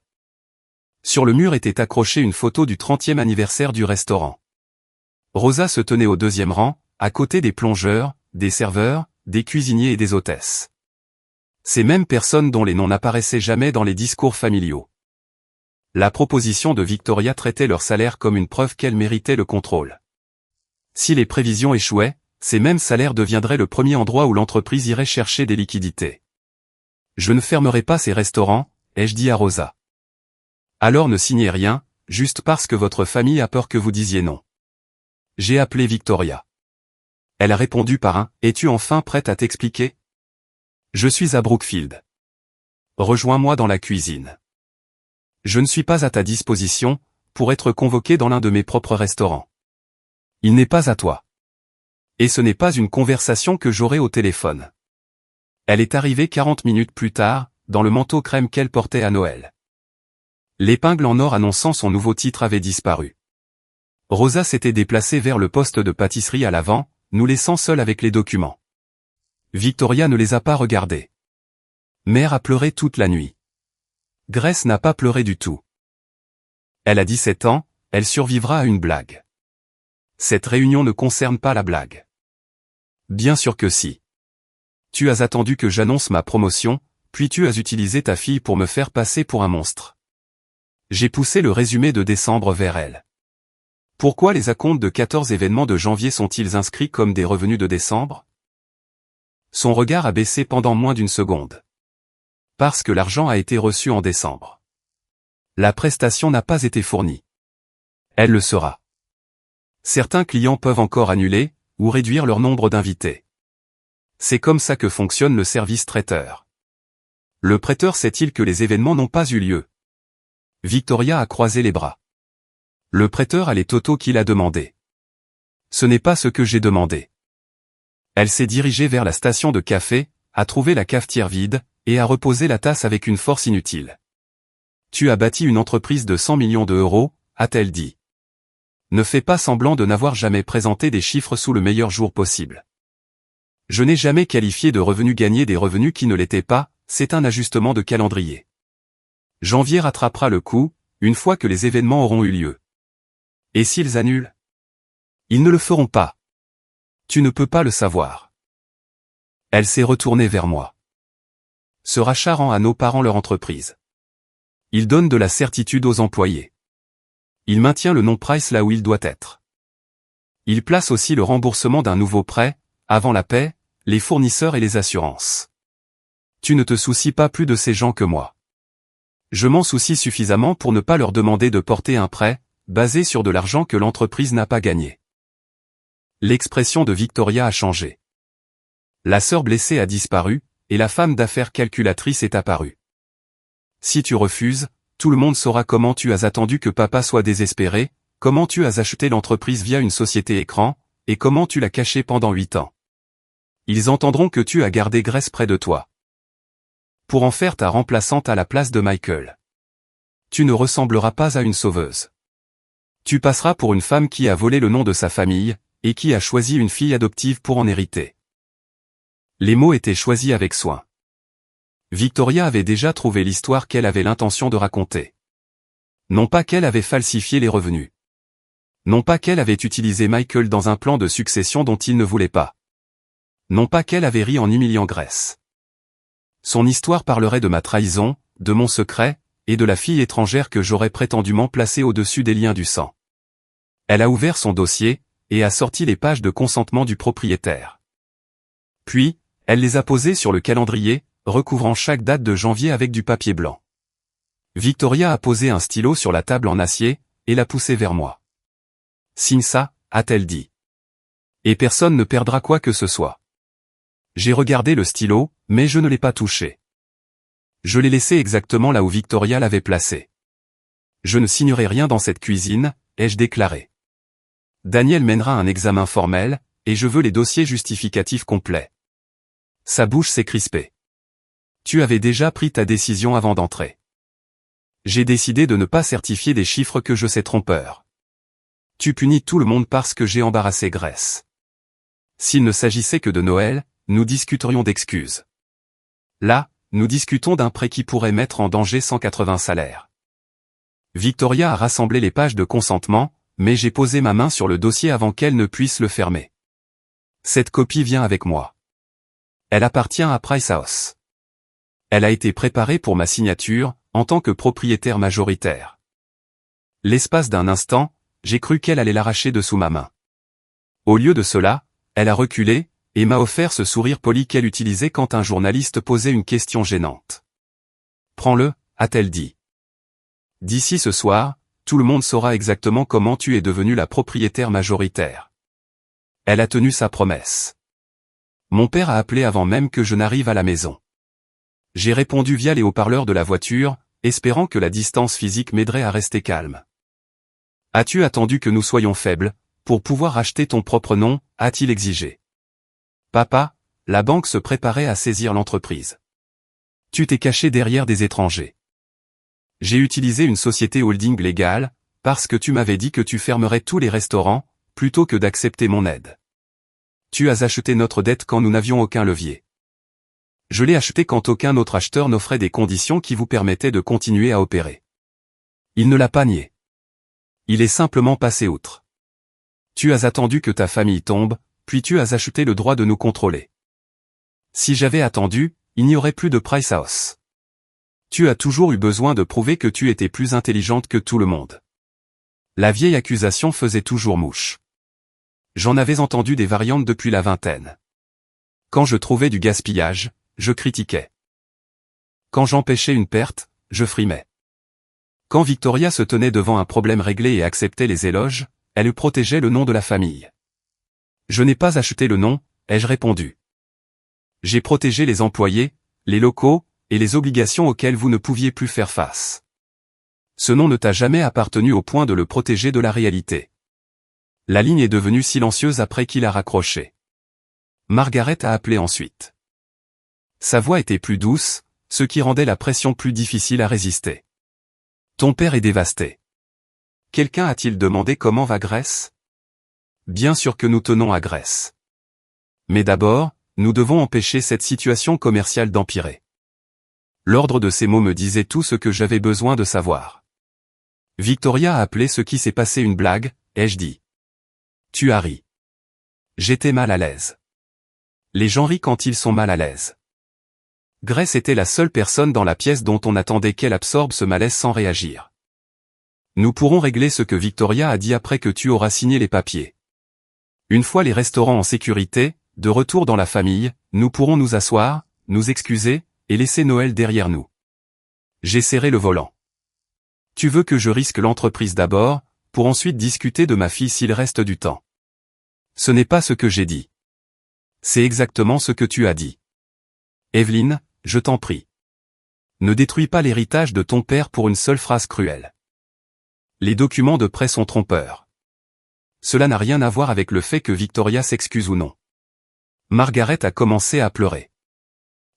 Sur le mur était accrochée une photo du 30e anniversaire du restaurant. Rosa se tenait au 2e rang, à côté des plongeurs, des serveurs, des cuisiniers et des hôtesses. Ces mêmes personnes dont les noms n'apparaissaient jamais dans les discours familiaux. La proposition de Victoria traitait leur salaire comme une preuve qu'elle méritait le contrôle. Si les prévisions échouaient, ces mêmes salaires deviendraient le premier endroit où l'entreprise irait chercher des liquidités. Je ne fermerai pas ces restaurants, ai-je dit à Rosa. Alors ne signez rien, juste parce que votre famille a peur que vous disiez non. J'ai appelé Victoria. Elle a répondu par un « Es-tu enfin prête à t'expliquer ? Je suis à Brookfield. Rejoins-moi dans la cuisine. Je ne suis pas à ta disposition, pour être convoqué dans l'un de mes propres restaurants. Il n'est pas à toi. Et ce n'est pas une conversation que j'aurai au téléphone. Elle est arrivée 40 minutes plus tard, dans le manteau crème qu'elle portait à Noël. L'épingle en or annonçant son nouveau titre avait disparu. Rosa s'était déplacée vers le poste de pâtisserie à l'avant, nous laissant seuls avec les documents. Victoria ne les a pas regardés. Mère a pleuré toute la nuit. Grace n'a pas pleuré du tout. Elle a 17 ans, elle survivra à une blague. Cette réunion ne concerne pas la blague. Bien sûr que si. Tu as attendu que j'annonce ma promotion, puis tu as utilisé ta fille pour me faire passer pour un monstre. J'ai poussé le résumé de décembre vers elle. Pourquoi les acomptes de 14 événements de janvier sont-ils inscrits comme des revenus de décembre? Son regard a baissé pendant moins d'une seconde. Parce que l'argent a été reçu en décembre. La prestation n'a pas été fournie. Elle le sera. Certains clients peuvent encore annuler, ou réduire leur nombre d'invités. C'est comme ça que fonctionne le service traiteur. Le prêteur sait-il que les événements n'ont pas eu lieu? Victoria a croisé les bras. Le prêteur a les totaux qu'il a demandés. Ce n'est pas ce que j'ai demandé. Elle s'est dirigée vers la station de café, a trouvé la cafetière vide, et a reposé la tasse avec une force inutile. Tu as bâti une entreprise de 100 millions d'euros, a-t-elle dit. Ne fais pas semblant de n'avoir jamais présenté des chiffres sous le meilleur jour possible. Je n'ai jamais qualifié de revenus gagnés des revenus qui ne l'étaient pas, c'est un ajustement de calendrier. Janvier rattrapera le coup, une fois que les événements auront eu lieu. Et s'ils annulent? Ils ne le feront pas. Tu ne peux pas le savoir. Elle s'est retournée vers moi. Ce rachat rend à nos parents leur entreprise. Il donne de la certitude aux employés. Il maintient le nom Price là où il doit être. Il place aussi le remboursement d'un nouveau prêt, avant la paie, les fournisseurs et les assurances. Tu ne te soucies pas plus de ces gens que moi. Je m'en soucie suffisamment pour ne pas leur demander de porter un prêt, basé sur de l'argent que l'entreprise n'a pas gagné. L'expression de Victoria a changé. La sœur blessée a disparu, et la femme d'affaires calculatrice est apparue. Si tu refuses, tout le monde saura comment tu as attendu que papa soit désespéré, comment tu as acheté l'entreprise via une société écran, et comment tu l'as cachée pendant 8 ans. Ils entendront que tu as gardé Grace près de toi. Pour en faire ta remplaçante à la place de Michael. Tu ne ressembleras pas à une sauveuse. Tu passeras pour une femme qui a volé le nom de sa famille, et qui a choisi une fille adoptive pour en hériter. Les mots étaient choisis avec soin. Victoria avait déjà trouvé l'histoire qu'elle avait l'intention de raconter. Non pas qu'elle avait falsifié les revenus. Non pas qu'elle avait utilisé Michael dans un plan de succession dont il ne voulait pas. Non pas qu'elle avait ri en humiliant Grace. Son histoire parlerait de ma trahison, de mon secret, et de la fille étrangère que j'aurais prétendument placée au-dessus des liens du sang. Elle a ouvert son dossier, et a sorti les pages de consentement du propriétaire. Puis, elle les a posées sur le calendrier, recouvrant chaque date de janvier avec du papier blanc. Victoria a posé un stylo sur la table en acier, et l'a poussé vers moi. Signe ça, a-t-elle dit. Et personne ne perdra quoi que ce soit. J'ai regardé le stylo, mais je ne l'ai pas touché. Je l'ai laissé exactement là où Victoria l'avait placé. Je ne signerai rien dans cette cuisine, ai-je déclaré. Daniel mènera un examen formel, et je veux les dossiers justificatifs complets. Sa bouche s'est crispée. Tu avais déjà pris ta décision avant d'entrer. J'ai décidé de ne pas certifier des chiffres que je sais trompeurs. Tu punis tout le monde parce que j'ai embarrassé Grace. S'il ne s'agissait que de Noël, nous discuterions d'excuses. Là, nous discutons d'un prêt qui pourrait mettre en danger 180 salaires. Victoria a rassemblé les pages de consentement, mais j'ai posé ma main sur le dossier avant qu'elle ne puisse le fermer. Cette copie vient avec moi. Elle appartient à Price House. Elle a été préparée pour ma signature, en tant que propriétaire majoritaire. L'espace d'un instant, j'ai cru qu'elle allait l'arracher de sous ma main. Au lieu de cela, elle a reculé, et m'a offert ce sourire poli qu'elle utilisait quand un journaliste posait une question gênante. Prends-le, a-t-elle dit. D'ici ce soir, tout le monde saura exactement comment tu es devenue la propriétaire majoritaire. Elle a tenu sa promesse. Mon père a appelé avant même que je n'arrive à la maison. J'ai répondu via les haut-parleurs de la voiture, espérant que la distance physique m'aiderait à rester calme. As-tu attendu que nous soyons faibles, pour pouvoir acheter ton propre nom, a-t-il exigé. Papa, la banque se préparait à saisir l'entreprise. Tu t'es caché derrière des étrangers. J'ai utilisé une société holding légale, parce que tu m'avais dit que tu fermerais tous les restaurants, plutôt que d'accepter mon aide. Tu as acheté notre dette quand nous n'avions aucun levier. Je l'ai acheté quand aucun autre acheteur n'offrait des conditions qui vous permettaient de continuer à opérer. Il ne l'a pas nié. Il est simplement passé outre. Tu as attendu que ta famille tombe, puis tu as acheté le droit de nous contrôler. Si j'avais attendu, il n'y aurait plus de Price House. Tu as toujours eu besoin de prouver que tu étais plus intelligente que tout le monde. La vieille accusation faisait toujours mouche. J'en avais entendu des variantes depuis la vingtaine. Quand je trouvais du gaspillage, je critiquais. Quand j'empêchais une perte, je frimais. Quand Victoria se tenait devant un problème réglé et acceptait les éloges, elle protégeait le nom de la famille. Je n'ai pas acheté le nom, ai-je répondu. J'ai protégé les employés, les locaux, et les obligations auxquelles vous ne pouviez plus faire face. Ce nom ne t'a jamais appartenu au point de le protéger de la réalité. La ligne est devenue silencieuse après qu'il a raccroché. Margaret a appelé ensuite. Sa voix était plus douce, ce qui rendait la pression plus difficile à résister. Ton père est dévasté. Quelqu'un a-t-il demandé comment va Grace? Bien sûr que nous tenons à Grace. Mais d'abord, nous devons empêcher cette situation commerciale d'empirer. L'ordre de ces mots me disait tout ce que j'avais besoin de savoir. Victoria a appelé ce qui s'est passé une blague, ai-je dit. Tu as ri. J'étais mal à l'aise. Les gens rient quand ils sont mal à l'aise. Grace était la seule personne dans la pièce dont on attendait qu'elle absorbe ce malaise sans réagir. Nous pourrons régler ce que Victoria a dit après que tu auras signé les papiers. Une fois les restaurants en sécurité, de retour dans la famille, nous pourrons nous asseoir, nous excuser, et laisser Noël derrière nous. J'ai serré le volant. Tu veux que je risque l'entreprise d'abord, pour ensuite discuter de ma fille s'il reste du temps. Ce n'est pas ce que j'ai dit. C'est exactement ce que tu as dit. Evelyn, je t'en prie. Ne détruis pas l'héritage de ton père pour une seule phrase cruelle. Les documents de prêt sont trompeurs. Cela n'a rien à voir avec le fait que Victoria s'excuse ou non. Margaret a commencé à pleurer.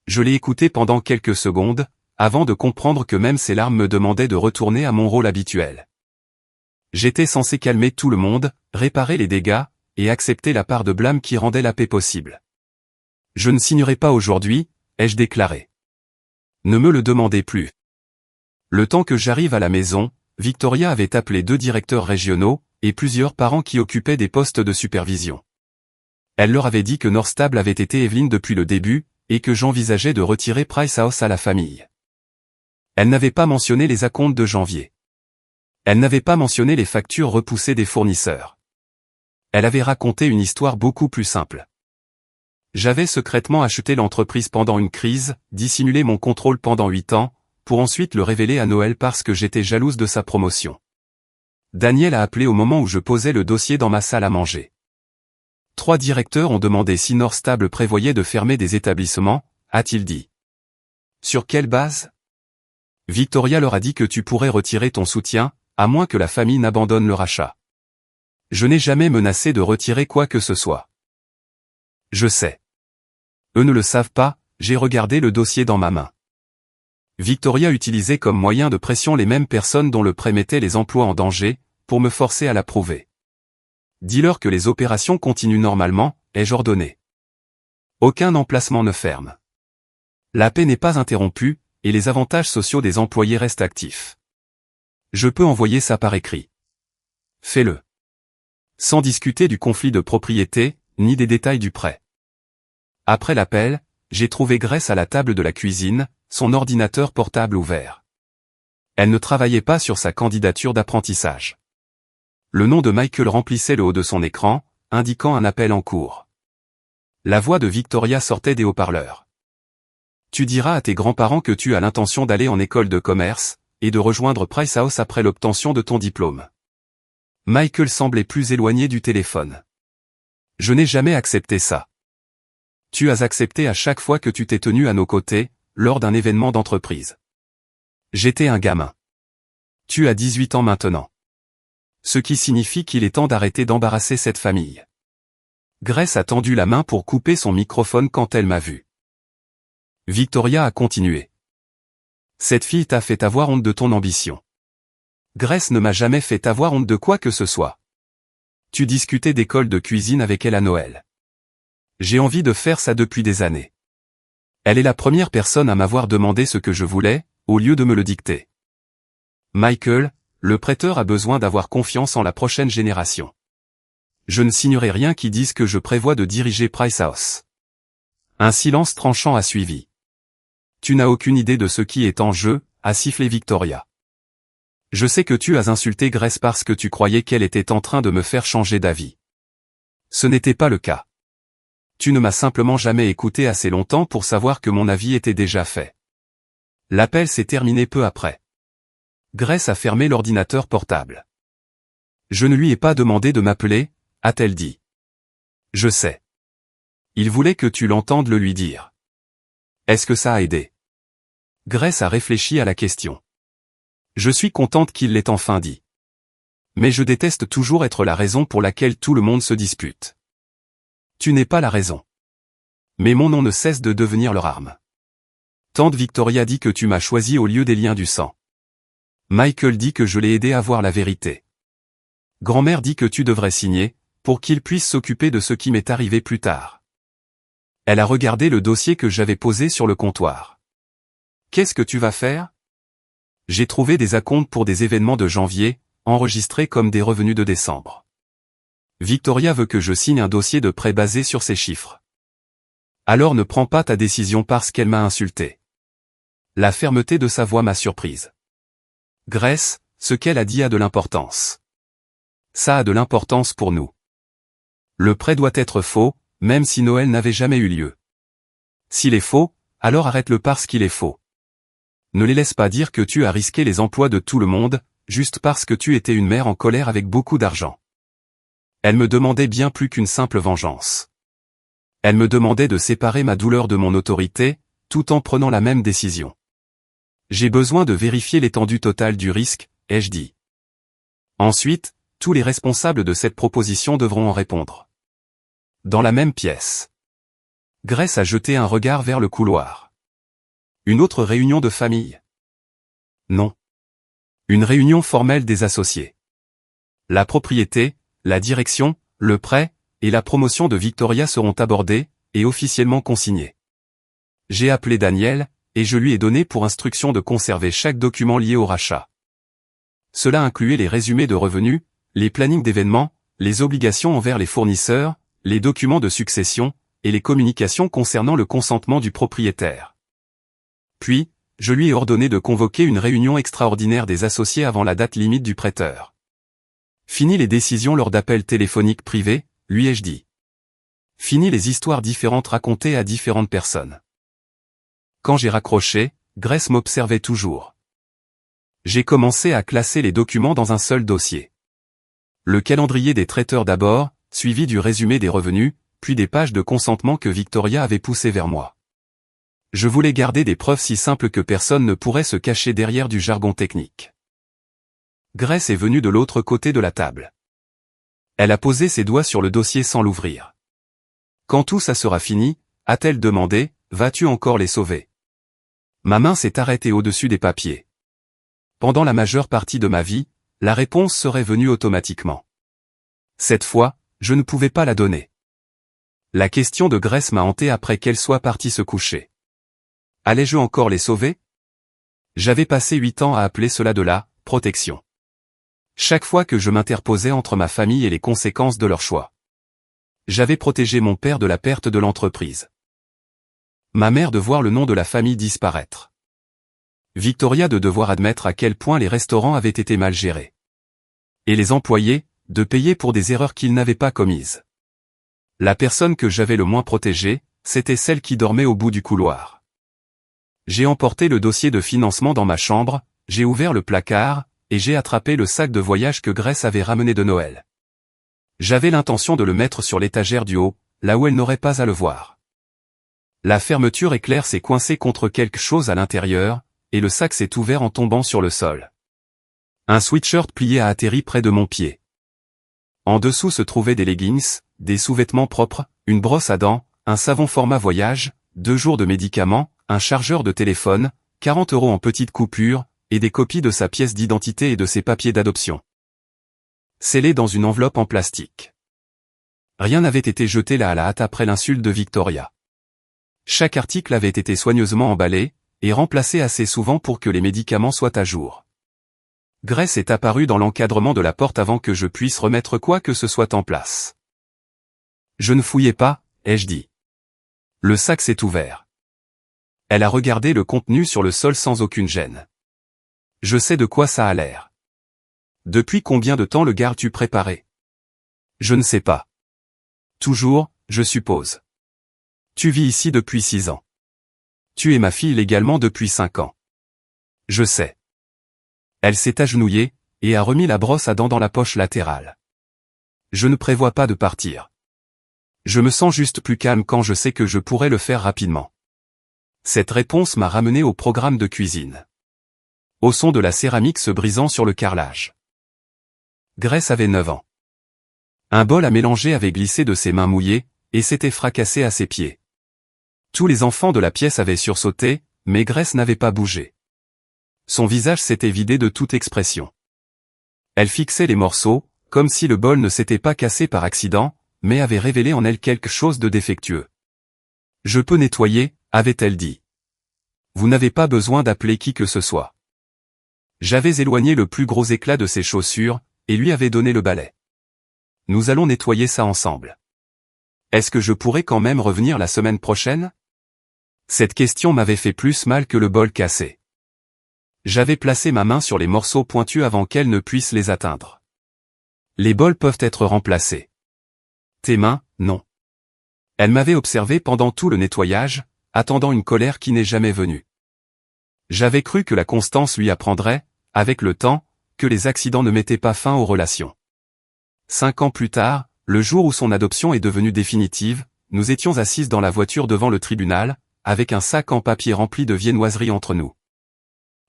Je l'ai écoutée pendant quelques secondes, avant de comprendre que même ses larmes me demandaient de retourner à mon rôle habituel. J'étais censé calmer tout le monde, réparer les dégâts, et accepter la part de blâme qui rendait la paix possible. Je ne signerai pas aujourd'hui, ai-je déclaré. Ne me le demandez plus. Le temps que j'arrive à la maison, Victoria avait appelé 2 directeurs régionaux, et plusieurs parents qui occupaient des postes de supervision. Elle leur avait dit que Northstable avait été Evelyn depuis le début, et que j'envisageais de retirer Price House à la famille. Elle n'avait pas mentionné les acomptes de janvier. Elle n'avait pas mentionné les factures repoussées des fournisseurs. Elle avait raconté une histoire beaucoup plus simple. J'avais secrètement acheté l'entreprise pendant une crise, dissimulé mon contrôle pendant 8 ans, pour ensuite le révéler à Noël parce que j'étais jalouse de sa promotion. Daniel a appelé au moment où je posais le dossier dans ma salle à manger. 3 directeurs ont demandé si Northstable prévoyait de fermer des établissements, a-t-il dit. Sur quelle base? Victoria leur a dit que tu pourrais retirer ton soutien, à moins que la famille n'abandonne le rachat. Je n'ai jamais menacé de retirer quoi que ce soit. Je sais. Eux ne le savent pas, j'ai regardé le dossier dans ma main. Victoria utilisait comme moyen de pression les mêmes personnes dont le prêt mettait les emplois en danger, pour me forcer à l'approuver. Dis-leur que les opérations continuent normalement, ai-je ordonné. Aucun emplacement ne ferme. La paix n'est pas interrompue, et les avantages sociaux des employés restent actifs. Je peux envoyer ça par écrit. Fais-le. Sans discuter du conflit de propriété, ni des détails du prêt. Après l'appel, j'ai trouvé Grace à la table de la cuisine, son ordinateur portable ouvert. Elle ne travaillait pas sur sa candidature d'apprentissage. Le nom de Michael remplissait le haut de son écran, indiquant un appel en cours. La voix de Victoria sortait des haut-parleurs. Tu diras à tes grands-parents que tu as l'intention d'aller en école de commerce, et de rejoindre Price House après l'obtention de ton diplôme. Michael semblait plus éloigné du téléphone. Je n'ai jamais accepté ça. Tu as accepté à chaque fois que tu t'es tenu à nos côtés, lors d'un événement d'entreprise. J'étais un gamin. Tu as 18 ans maintenant. Ce qui signifie qu'il est temps d'arrêter d'embarrasser cette famille. Grace a tendu la main pour couper son microphone quand elle m'a vu. Victoria a continué. Cette fille t'a fait avoir honte de ton ambition. Grace ne m'a jamais fait avoir honte de quoi que ce soit. Tu discutais d'école de cuisine avec elle à Noël. J'ai envie de faire ça depuis des années. Elle est la première personne à m'avoir demandé ce que je voulais, au lieu de me le dicter. Michael, le prêteur a besoin d'avoir confiance en la prochaine génération. Je ne signerai rien qui dise que je prévois de diriger Price House. Un silence tranchant a suivi. Tu n'as aucune idée de ce qui est en jeu, a sifflé Victoria. Je sais que tu as insulté Grace parce que tu croyais qu'elle était en train de me faire changer d'avis. Ce n'était pas le cas. Tu ne m'as simplement jamais écouté assez longtemps pour savoir que mon avis était déjà fait. L'appel s'est terminé peu après. Grace a fermé l'ordinateur portable. Je ne lui ai pas demandé de m'appeler, a-t-elle dit. Je sais. Il voulait que tu l'entendes le lui dire. Est-ce que ça a aidé? Grace a réfléchi à la question. Je suis contente qu'il l'ait enfin dit. Mais je déteste toujours être la raison pour laquelle tout le monde se dispute. Tu n'es pas la raison. Mais mon nom ne cesse de devenir leur arme. Tante Victoria dit que tu m'as choisi au lieu des liens du sang. Michael dit que je l'ai aidé à voir la vérité. Grand-mère dit que tu devrais signer, pour qu'il puisse s'occuper de ce qui m'est arrivé plus tard. Elle a regardé le dossier que j'avais posé sur le comptoir. Qu'est-ce que tu vas faire? J'ai trouvé des acomptes pour des événements de janvier, enregistrés comme des revenus de décembre. Victoria veut que je signe un dossier de prêt basé sur ces chiffres. Alors ne prends pas ta décision parce qu'elle m'a insulté. La fermeté de sa voix m'a surprise. Grace, ce qu'elle a dit a de l'importance. Ça a de l'importance pour nous. Le prêt doit être faux, même si Noël n'avait jamais eu lieu. S'il est faux, alors arrête-le parce qu'il est faux. Ne les laisse pas dire que tu as risqué les emplois de tout le monde, juste parce que tu étais une mère en colère avec beaucoup d'argent. Elle me demandait bien plus qu'une simple vengeance. Elle me demandait de séparer ma douleur de mon autorité, tout en prenant la même décision. J'ai besoin de vérifier l'étendue totale du risque, ai-je dit. Ensuite, tous les responsables de cette proposition devront en répondre. Dans la même pièce. Grace a jeté un regard vers le couloir. Une autre réunion de famille? Non. Une réunion formelle des associés. La propriété, la direction, le prêt, et la promotion de Victoria seront abordés, et officiellement consignés. J'ai appelé Daniel, et je lui ai donné pour instruction de conserver chaque document lié au rachat. Cela incluait les résumés de revenus, les plannings d'événements, les obligations envers les fournisseurs, les documents de succession, et les communications concernant le consentement du propriétaire. Puis, je lui ai ordonné de convoquer une réunion extraordinaire des associés avant la date limite du prêteur. Fini les décisions lors d'appels téléphoniques privés, lui ai-je dit. Fini les histoires différentes racontées à différentes personnes. Quand j'ai raccroché, Grace m'observait toujours. J'ai commencé à classer les documents dans un seul dossier. Le calendrier des traiteurs d'abord, suivi du résumé des revenus, puis des pages de consentement que Victoria avait poussées vers moi. Je voulais garder des preuves si simples que personne ne pourrait se cacher derrière du jargon technique. Grace est venue de l'autre côté de la table. Elle a posé ses doigts sur le dossier sans l'ouvrir. Quand tout ça sera fini, a-t-elle demandé, vas-tu encore les sauver? Ma main s'est arrêtée au-dessus des papiers. Pendant la majeure partie de ma vie, la réponse serait venue automatiquement. Cette fois, je ne pouvais pas la donner. La question de Grace m'a hanté après qu'elle soit partie se coucher. Allais-je encore les sauver? J'avais passé 8 ans à appeler cela de la protection. Chaque fois que je m'interposais entre ma famille et les conséquences de leur choix. J'avais protégé mon père de la perte de l'entreprise. Ma mère de voir le nom de la famille disparaître. Victoria de devoir admettre à quel point les restaurants avaient été mal gérés. Et les employés, de payer pour des erreurs qu'ils n'avaient pas commises. La personne que j'avais le moins protégée, c'était celle qui dormait au bout du couloir. J'ai emporté le dossier de financement dans ma chambre, j'ai ouvert le placard, et j'ai attrapé le sac de voyage que Grace avait ramené de Noël. J'avais l'intention de le mettre sur l'étagère du haut, là où elle n'aurait pas à le voir. La fermeture éclair s'est coincée contre quelque chose à l'intérieur, et le sac s'est ouvert en tombant sur le sol. Un sweatshirt plié a atterri près de mon pied. En dessous se trouvaient des leggings, des sous-vêtements propres, une brosse à dents, un savon format voyage, 2 jours de médicaments, un chargeur de téléphone, 40 € en petites coupures, et des copies de sa pièce d'identité et de ses papiers d'adoption. Scellés dans une enveloppe en plastique. Rien n'avait été jeté là à la hâte après l'insulte de Victoria. Chaque article avait été soigneusement emballé, et remplacé assez souvent pour que les médicaments soient à jour. Grace est apparue dans l'encadrement de la porte avant que je puisse remettre quoi que ce soit en place. Je ne fouillais pas, ai-je dit. Le sac s'est ouvert. Elle a regardé le contenu sur le sol sans aucune gêne. Je sais de quoi ça a l'air. Depuis combien de temps le gardes-tu préparé? Je ne sais pas. Toujours, je suppose. Tu vis ici depuis 6 ans. Tu es ma fille légalement depuis 5 ans. Je sais. Elle s'est agenouillée, et a remis la brosse à dents dans la poche latérale. Je ne prévois pas de partir. Je me sens juste plus calme quand je sais que je pourrai le faire rapidement. Cette réponse m'a ramené au programme de cuisine. Au son de la céramique se brisant sur le carrelage. Grace avait 9 ans. Un bol à mélanger avait glissé de ses mains mouillées, et s'était fracassé à ses pieds. Tous les enfants de la pièce avaient sursauté, mais Grace n'avait pas bougé. Son visage s'était vidé de toute expression. Elle fixait les morceaux, comme si le bol ne s'était pas cassé par accident, mais avait révélé en elle quelque chose de défectueux. « Je peux nettoyer », avait-elle dit. « Vous n'avez pas besoin d'appeler qui que ce soit. » J'avais éloigné le plus gros éclat de ses chaussures, et lui avais donné le balai. « Nous allons nettoyer ça ensemble. Est-ce que je pourrais quand même revenir la semaine prochaine ?» Cette question m'avait fait plus mal que le bol cassé. J'avais placé ma main sur les morceaux pointus avant qu'elle ne puisse les atteindre. Les bols peuvent être remplacés. Tes mains, non. Elle m'avait observé pendant tout le nettoyage, attendant une colère qui n'est jamais venue. J'avais cru que la constance lui apprendrait, avec le temps, que les accidents ne mettaient pas fin aux relations. 5 ans plus tard, le jour où son adoption est devenue définitive, nous étions assises dans la voiture devant le tribunal, avec un sac en papier rempli de viennoiseries entre nous.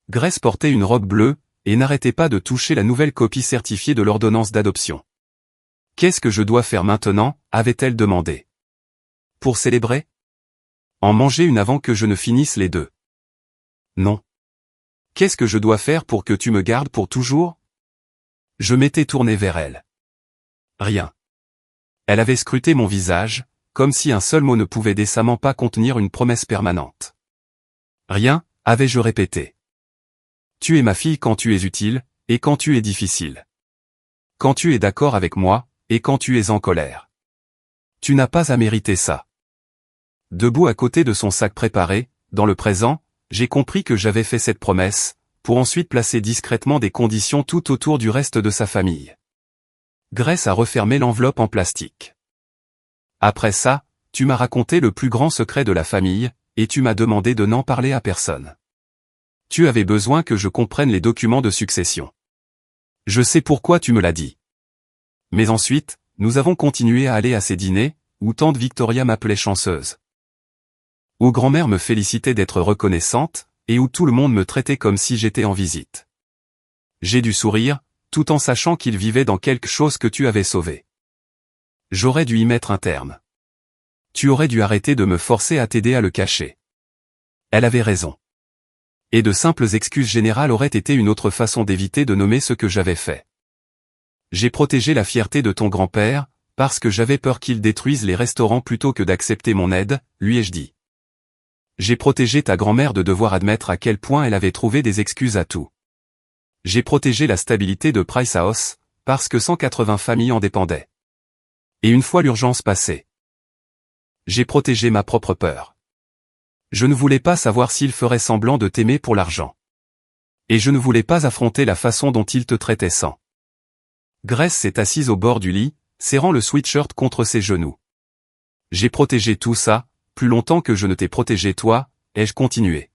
Grace portait une robe bleue, et n'arrêtait pas de toucher la nouvelle copie certifiée de l'ordonnance d'adoption. « Qu'est-ce que je dois faire maintenant ?» avait-elle demandé. « Pour célébrer ? En manger une avant que je ne finisse les 2. Non. Qu'est-ce que je dois faire pour que tu me gardes pour toujours ? Je m'étais tourné vers elle. Rien. Elle avait scruté mon visage, comme si un seul mot ne pouvait décemment pas contenir une promesse permanente. Rien, avais-je répété. Tu es ma fille quand tu es utile, et quand tu es difficile. Quand tu es d'accord avec moi, et quand tu es en colère. Tu n'as pas à mériter ça. Debout à côté de son sac préparé, dans le présent, j'ai compris que j'avais fait cette promesse, pour ensuite placer discrètement des conditions tout autour du reste de sa famille. Grace a refermé l'enveloppe en plastique. Après ça, tu m'as raconté le plus grand secret de la famille, et tu m'as demandé de n'en parler à personne. Tu avais besoin que je comprenne les documents de succession. Je sais pourquoi tu me l'as dit. Mais ensuite, nous avons continué à aller à ces dîners, où tante Victoria m'appelait chanceuse. Où grand-mère me félicitait d'être reconnaissante, et où tout le monde me traitait comme si j'étais en visite. J'ai dû sourire, tout en sachant qu'il vivait dans quelque chose que tu avais sauvé. J'aurais dû y mettre un terme. Tu aurais dû arrêter de me forcer à t'aider à le cacher. Elle avait raison. Et de simples excuses générales auraient été une autre façon d'éviter de nommer ce que j'avais fait. J'ai protégé la fierté de ton grand-père, parce que j'avais peur qu'il détruise les restaurants plutôt que d'accepter mon aide, lui ai-je dit. J'ai protégé ta grand-mère de devoir admettre à quel point elle avait trouvé des excuses à tout. J'ai protégé la stabilité de Price House, parce que 180 familles en dépendaient. Et une fois l'urgence passée, j'ai protégé ma propre peur. Je ne voulais pas savoir s'il ferait semblant de t'aimer pour l'argent. Et je ne voulais pas affronter la façon dont il te traitait sans. Grace s'est assise au bord du lit, serrant le sweatshirt contre ses genoux. J'ai protégé tout ça, plus longtemps que je ne t'ai protégé toi, ai-je continué.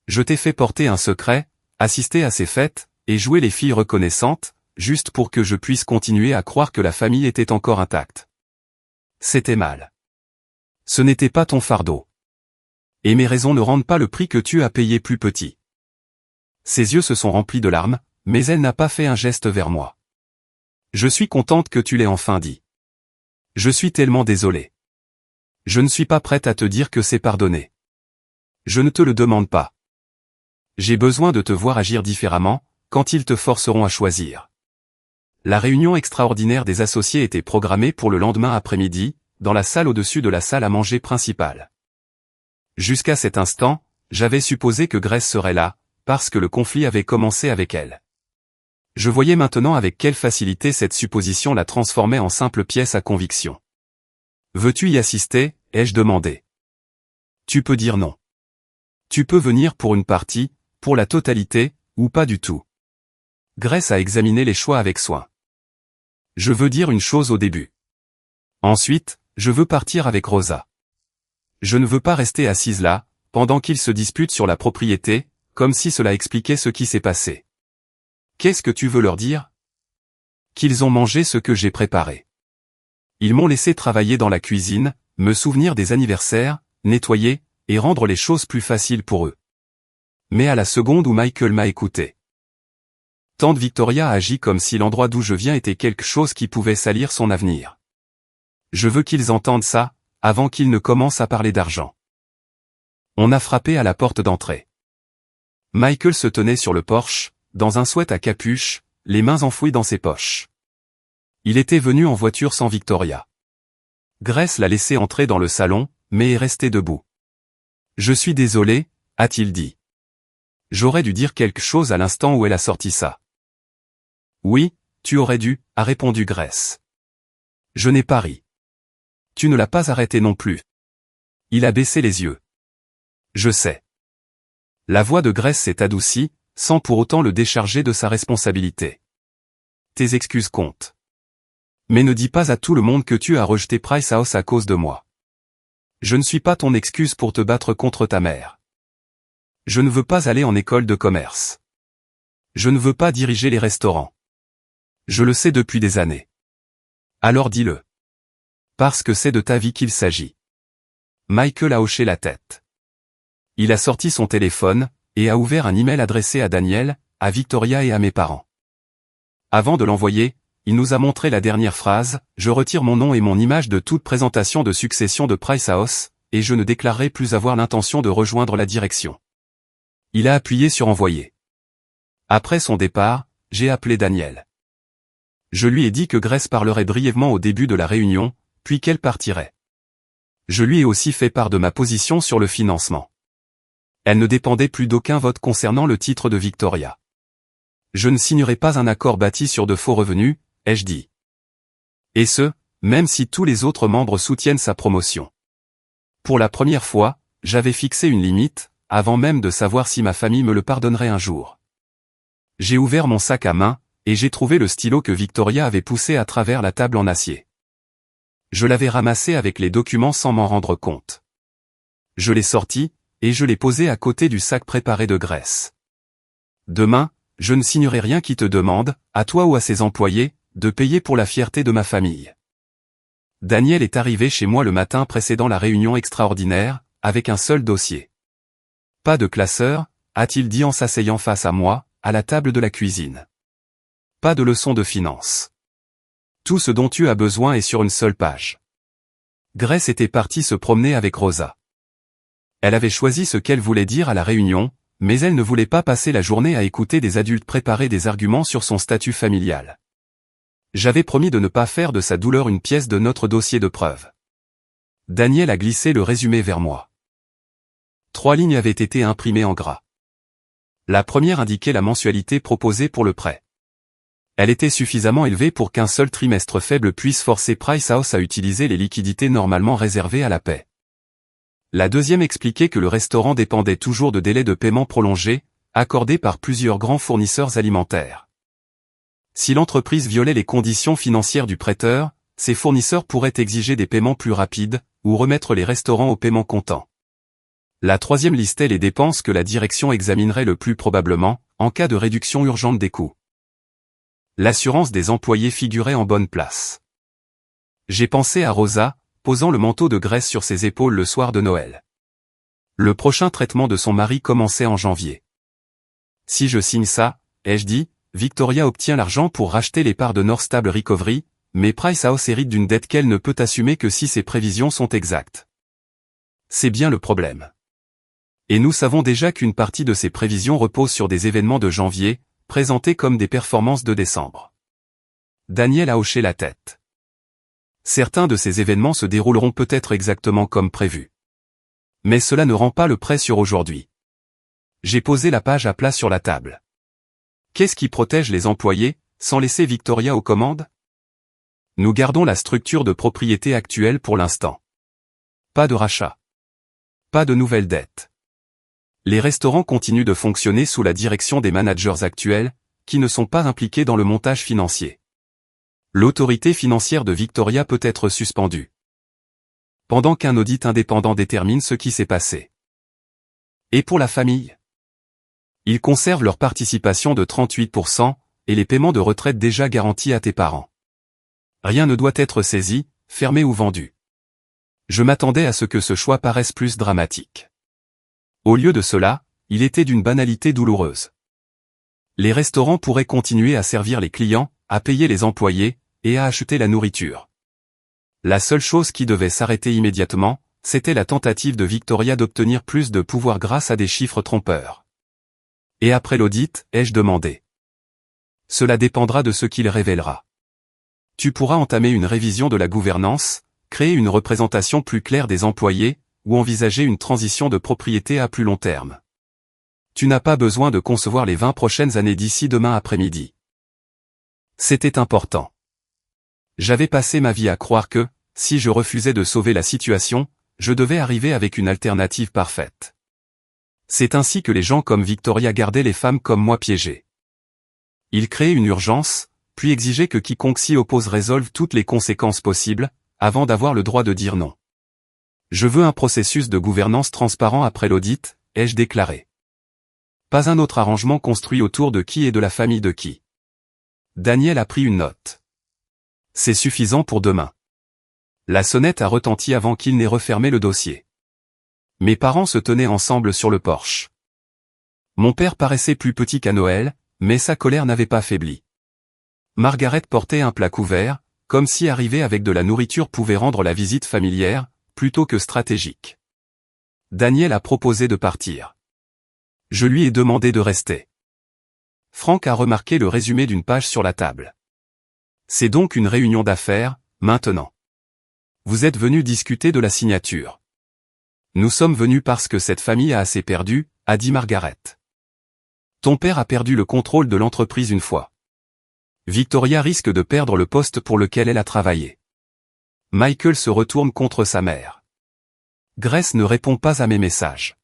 Je t'ai fait porter un secret, assister à ses fêtes, et jouer les filles reconnaissantes, juste pour que je puisse continuer à croire que la famille était encore intacte. C'était mal. Ce n'était pas ton fardeau. Et mes raisons ne rendent pas le prix que tu as payé plus petit. Ses yeux se sont remplis de larmes, mais elle n'a pas fait un geste vers moi. Je suis contente que tu l'aies enfin dit. Je suis tellement désolée. Je ne suis pas prête à te dire que c'est pardonné. Je ne te le demande pas. J'ai besoin de te voir agir différemment, quand ils te forceront à choisir. La réunion extraordinaire des associés était programmée pour le lendemain après-midi, dans la salle au-dessus de la salle à manger principale. Jusqu'à cet instant, j'avais supposé que Grace serait là, parce que le conflit avait commencé avec elle. Je voyais maintenant avec quelle facilité cette supposition la transformait en simple pièce à conviction. « Veux-tu y assister ?» ai-je demandé. « Tu peux dire non. Tu peux venir pour une partie, pour la totalité, ou pas du tout. » Grace a examiné les choix avec soin. « Je veux dire une chose au début. Ensuite, je veux partir avec Rosa. Je ne veux pas rester assise là, pendant qu'ils se disputent sur la propriété, comme si cela expliquait ce qui s'est passé. Qu'est-ce que tu veux leur dire? Qu'ils ont mangé ce que j'ai préparé. Ils m'ont laissé travailler dans la cuisine, me souvenir des anniversaires, nettoyer, et rendre les choses plus faciles pour eux. Mais à la seconde où Michael m'a écouté. Tante Victoria a agi comme si l'endroit d'où je viens était quelque chose qui pouvait salir son avenir. Je veux qu'ils entendent ça, avant qu'ils ne commencent à parler d'argent. On a frappé à la porte d'entrée. Michael se tenait sur le porche, dans un sweat à capuche, les mains enfouies dans ses poches. Il était venu en voiture sans Victoria. Grace l'a laissé entrer dans le salon, mais est resté debout. « Je suis désolé » a-t-il dit. J'aurais dû dire quelque chose à l'instant où elle a sorti ça. « Oui, tu aurais dû » a répondu Grace. Je n'ai pas ri. Tu ne l'as pas arrêté non plus. Il a baissé les yeux. Je sais. La voix de Grace s'est adoucie, sans pour autant le décharger de sa responsabilité. Tes excuses comptent. Mais ne dis pas à tout le monde que tu as rejeté Price House à cause de moi. Je ne suis pas ton excuse pour te battre contre ta mère. Je ne veux pas aller en école de commerce. Je ne veux pas diriger les restaurants. Je le sais depuis des années. Alors dis-le. Parce que c'est de ta vie qu'il s'agit. Michael a hoché la tête. Il a sorti son téléphone, et a ouvert un email adressé à Daniel, à Victoria et à mes parents. Avant de l'envoyer, il nous a montré la dernière phrase, « Je retire mon nom et mon image de toute présentation de succession de Price House, et je ne déclarerai plus avoir l'intention de rejoindre la direction. » Il a appuyé sur « Envoyer ». Après son départ, j'ai appelé Daniel. Je lui ai dit que Grace parlerait brièvement au début de la réunion, puis qu'elle partirait. Je lui ai aussi fait part de ma position sur le financement. Elle ne dépendait plus d'aucun vote concernant le titre de Victoria. Je ne signerai pas un accord bâti sur de faux revenus, ai-je dit. Et ce, même si tous les autres membres soutiennent sa promotion. Pour la première fois, j'avais fixé une limite, avant même de savoir si ma famille me le pardonnerait un jour. J'ai ouvert mon sac à main, et j'ai trouvé le stylo que Victoria avait poussé à travers la table en acier. Je l'avais ramassé avec les documents sans m'en rendre compte. Je l'ai sorti, et je l'ai posé à côté du sac préparé de Grace. Demain, je ne signerai rien qui te demande, à toi ou à ses employés, de payer pour la fierté de ma famille. Daniel est arrivé chez moi le matin précédant la réunion extraordinaire, avec un seul dossier. Pas de classeur, a-t-il dit en s'asseyant face à moi, à la table de la cuisine. Pas de leçon de finance. Tout ce dont tu as besoin est sur une seule page. Grace était partie se promener avec Rosa. Elle avait choisi ce qu'elle voulait dire à la réunion, mais elle ne voulait pas passer la journée à écouter des adultes préparer des arguments sur son statut familial. J'avais promis de ne pas faire de sa douleur une pièce de notre dossier de preuve. Daniel a glissé le résumé vers moi. 3 lignes avaient été imprimées en gras. La première indiquait la mensualité proposée pour le prêt. Elle était suffisamment élevée pour qu'un seul trimestre faible puisse forcer Price House à utiliser les liquidités normalement réservées à la paie. La deuxième expliquait que le restaurant dépendait toujours de délais de paiement prolongés, accordés par plusieurs grands fournisseurs alimentaires. Si l'entreprise violait les conditions financières du prêteur, ses fournisseurs pourraient exiger des paiements plus rapides, ou remettre les restaurants au paiement comptant. La troisième listait les dépenses que la direction examinerait le plus probablement, en cas de réduction urgente des coûts. L'assurance des employés figurait en bonne place. J'ai pensé à Rosa, posant le manteau de Grace sur ses épaules le soir de Noël. Le prochain traitement de son mari commençait en janvier. Si je signe ça, ai-je dit, Victoria obtient l'argent pour racheter les parts de North Stable Recovery, mais Pricehouse hérite d'une dette qu'elle ne peut assumer que si ses prévisions sont exactes. C'est bien le problème. Et nous savons déjà qu'une partie de ces prévisions repose sur des événements de janvier, présentés comme des performances de décembre. Daniel a hoché la tête. Certains de ces événements se dérouleront peut-être exactement comme prévu. Mais cela ne rend pas le prêt sur aujourd'hui. J'ai posé la page à plat sur la table. Qu'est-ce qui protège les employés, sans laisser Victoria aux commandes? Nous gardons la structure de propriété actuelle pour l'instant. Pas de rachat. Pas de nouvelles dettes. Les restaurants continuent de fonctionner sous la direction des managers actuels, qui ne sont pas impliqués dans le montage financier. L'autorité financière de Victoria peut être suspendue. Pendant qu'un audit indépendant détermine ce qui s'est passé. Et pour la famille? Ils conservent leur participation de 38% et les paiements de retraite déjà garantis à tes parents. Rien ne doit être saisi, fermé ou vendu. Je m'attendais à ce que ce choix paraisse plus dramatique. Au lieu de cela, il était d'une banalité douloureuse. Les restaurants pourraient continuer à servir les clients, à payer les employés, et à acheter la nourriture. La seule chose qui devait s'arrêter immédiatement, c'était la tentative de Victoria d'obtenir plus de pouvoir grâce à des chiffres trompeurs. Et après l'audit, ai-je demandé. Cela dépendra de ce qu'il révélera. Tu pourras entamer une révision de la gouvernance, créer une représentation plus claire des employés, ou envisager une transition de propriété à plus long terme. Tu n'as pas besoin de concevoir les 20 prochaines années d'ici demain après-midi. C'était important. J'avais passé ma vie à croire que, si je refusais de sauver la situation, je devais arriver avec une alternative parfaite. C'est ainsi que les gens comme Victoria gardaient les femmes comme moi piégées. Ils créaient une urgence, puis exigeaient que quiconque s'y oppose résolve toutes les conséquences possibles, avant d'avoir le droit de dire non. Je veux un processus de gouvernance transparent après l'audit, ai-je déclaré. Pas un autre arrangement construit autour de qui et de la famille de qui. Daniel a pris une note. C'est suffisant pour demain. La sonnette a retenti avant qu'il n'ait refermé le dossier. Mes parents se tenaient ensemble sur le porche. Mon père paraissait plus petit qu'à Noël, mais sa colère n'avait pas faibli. Margaret portait un plat couvert, comme si arriver avec de la nourriture pouvait rendre la visite familière, plutôt que stratégique. Daniel a proposé de partir. Je lui ai demandé de rester. Frank a remarqué le résumé d'une page sur la table. C'est donc une réunion d'affaires, maintenant. Vous êtes venus discuter de la signature. Nous sommes venus parce que cette famille a assez perdu, a dit Margaret. Ton père a perdu le contrôle de l'entreprise une fois. Victoria risque de perdre le poste pour lequel elle a travaillé. Michael se retourne contre sa mère. Grace ne répond pas à mes messages.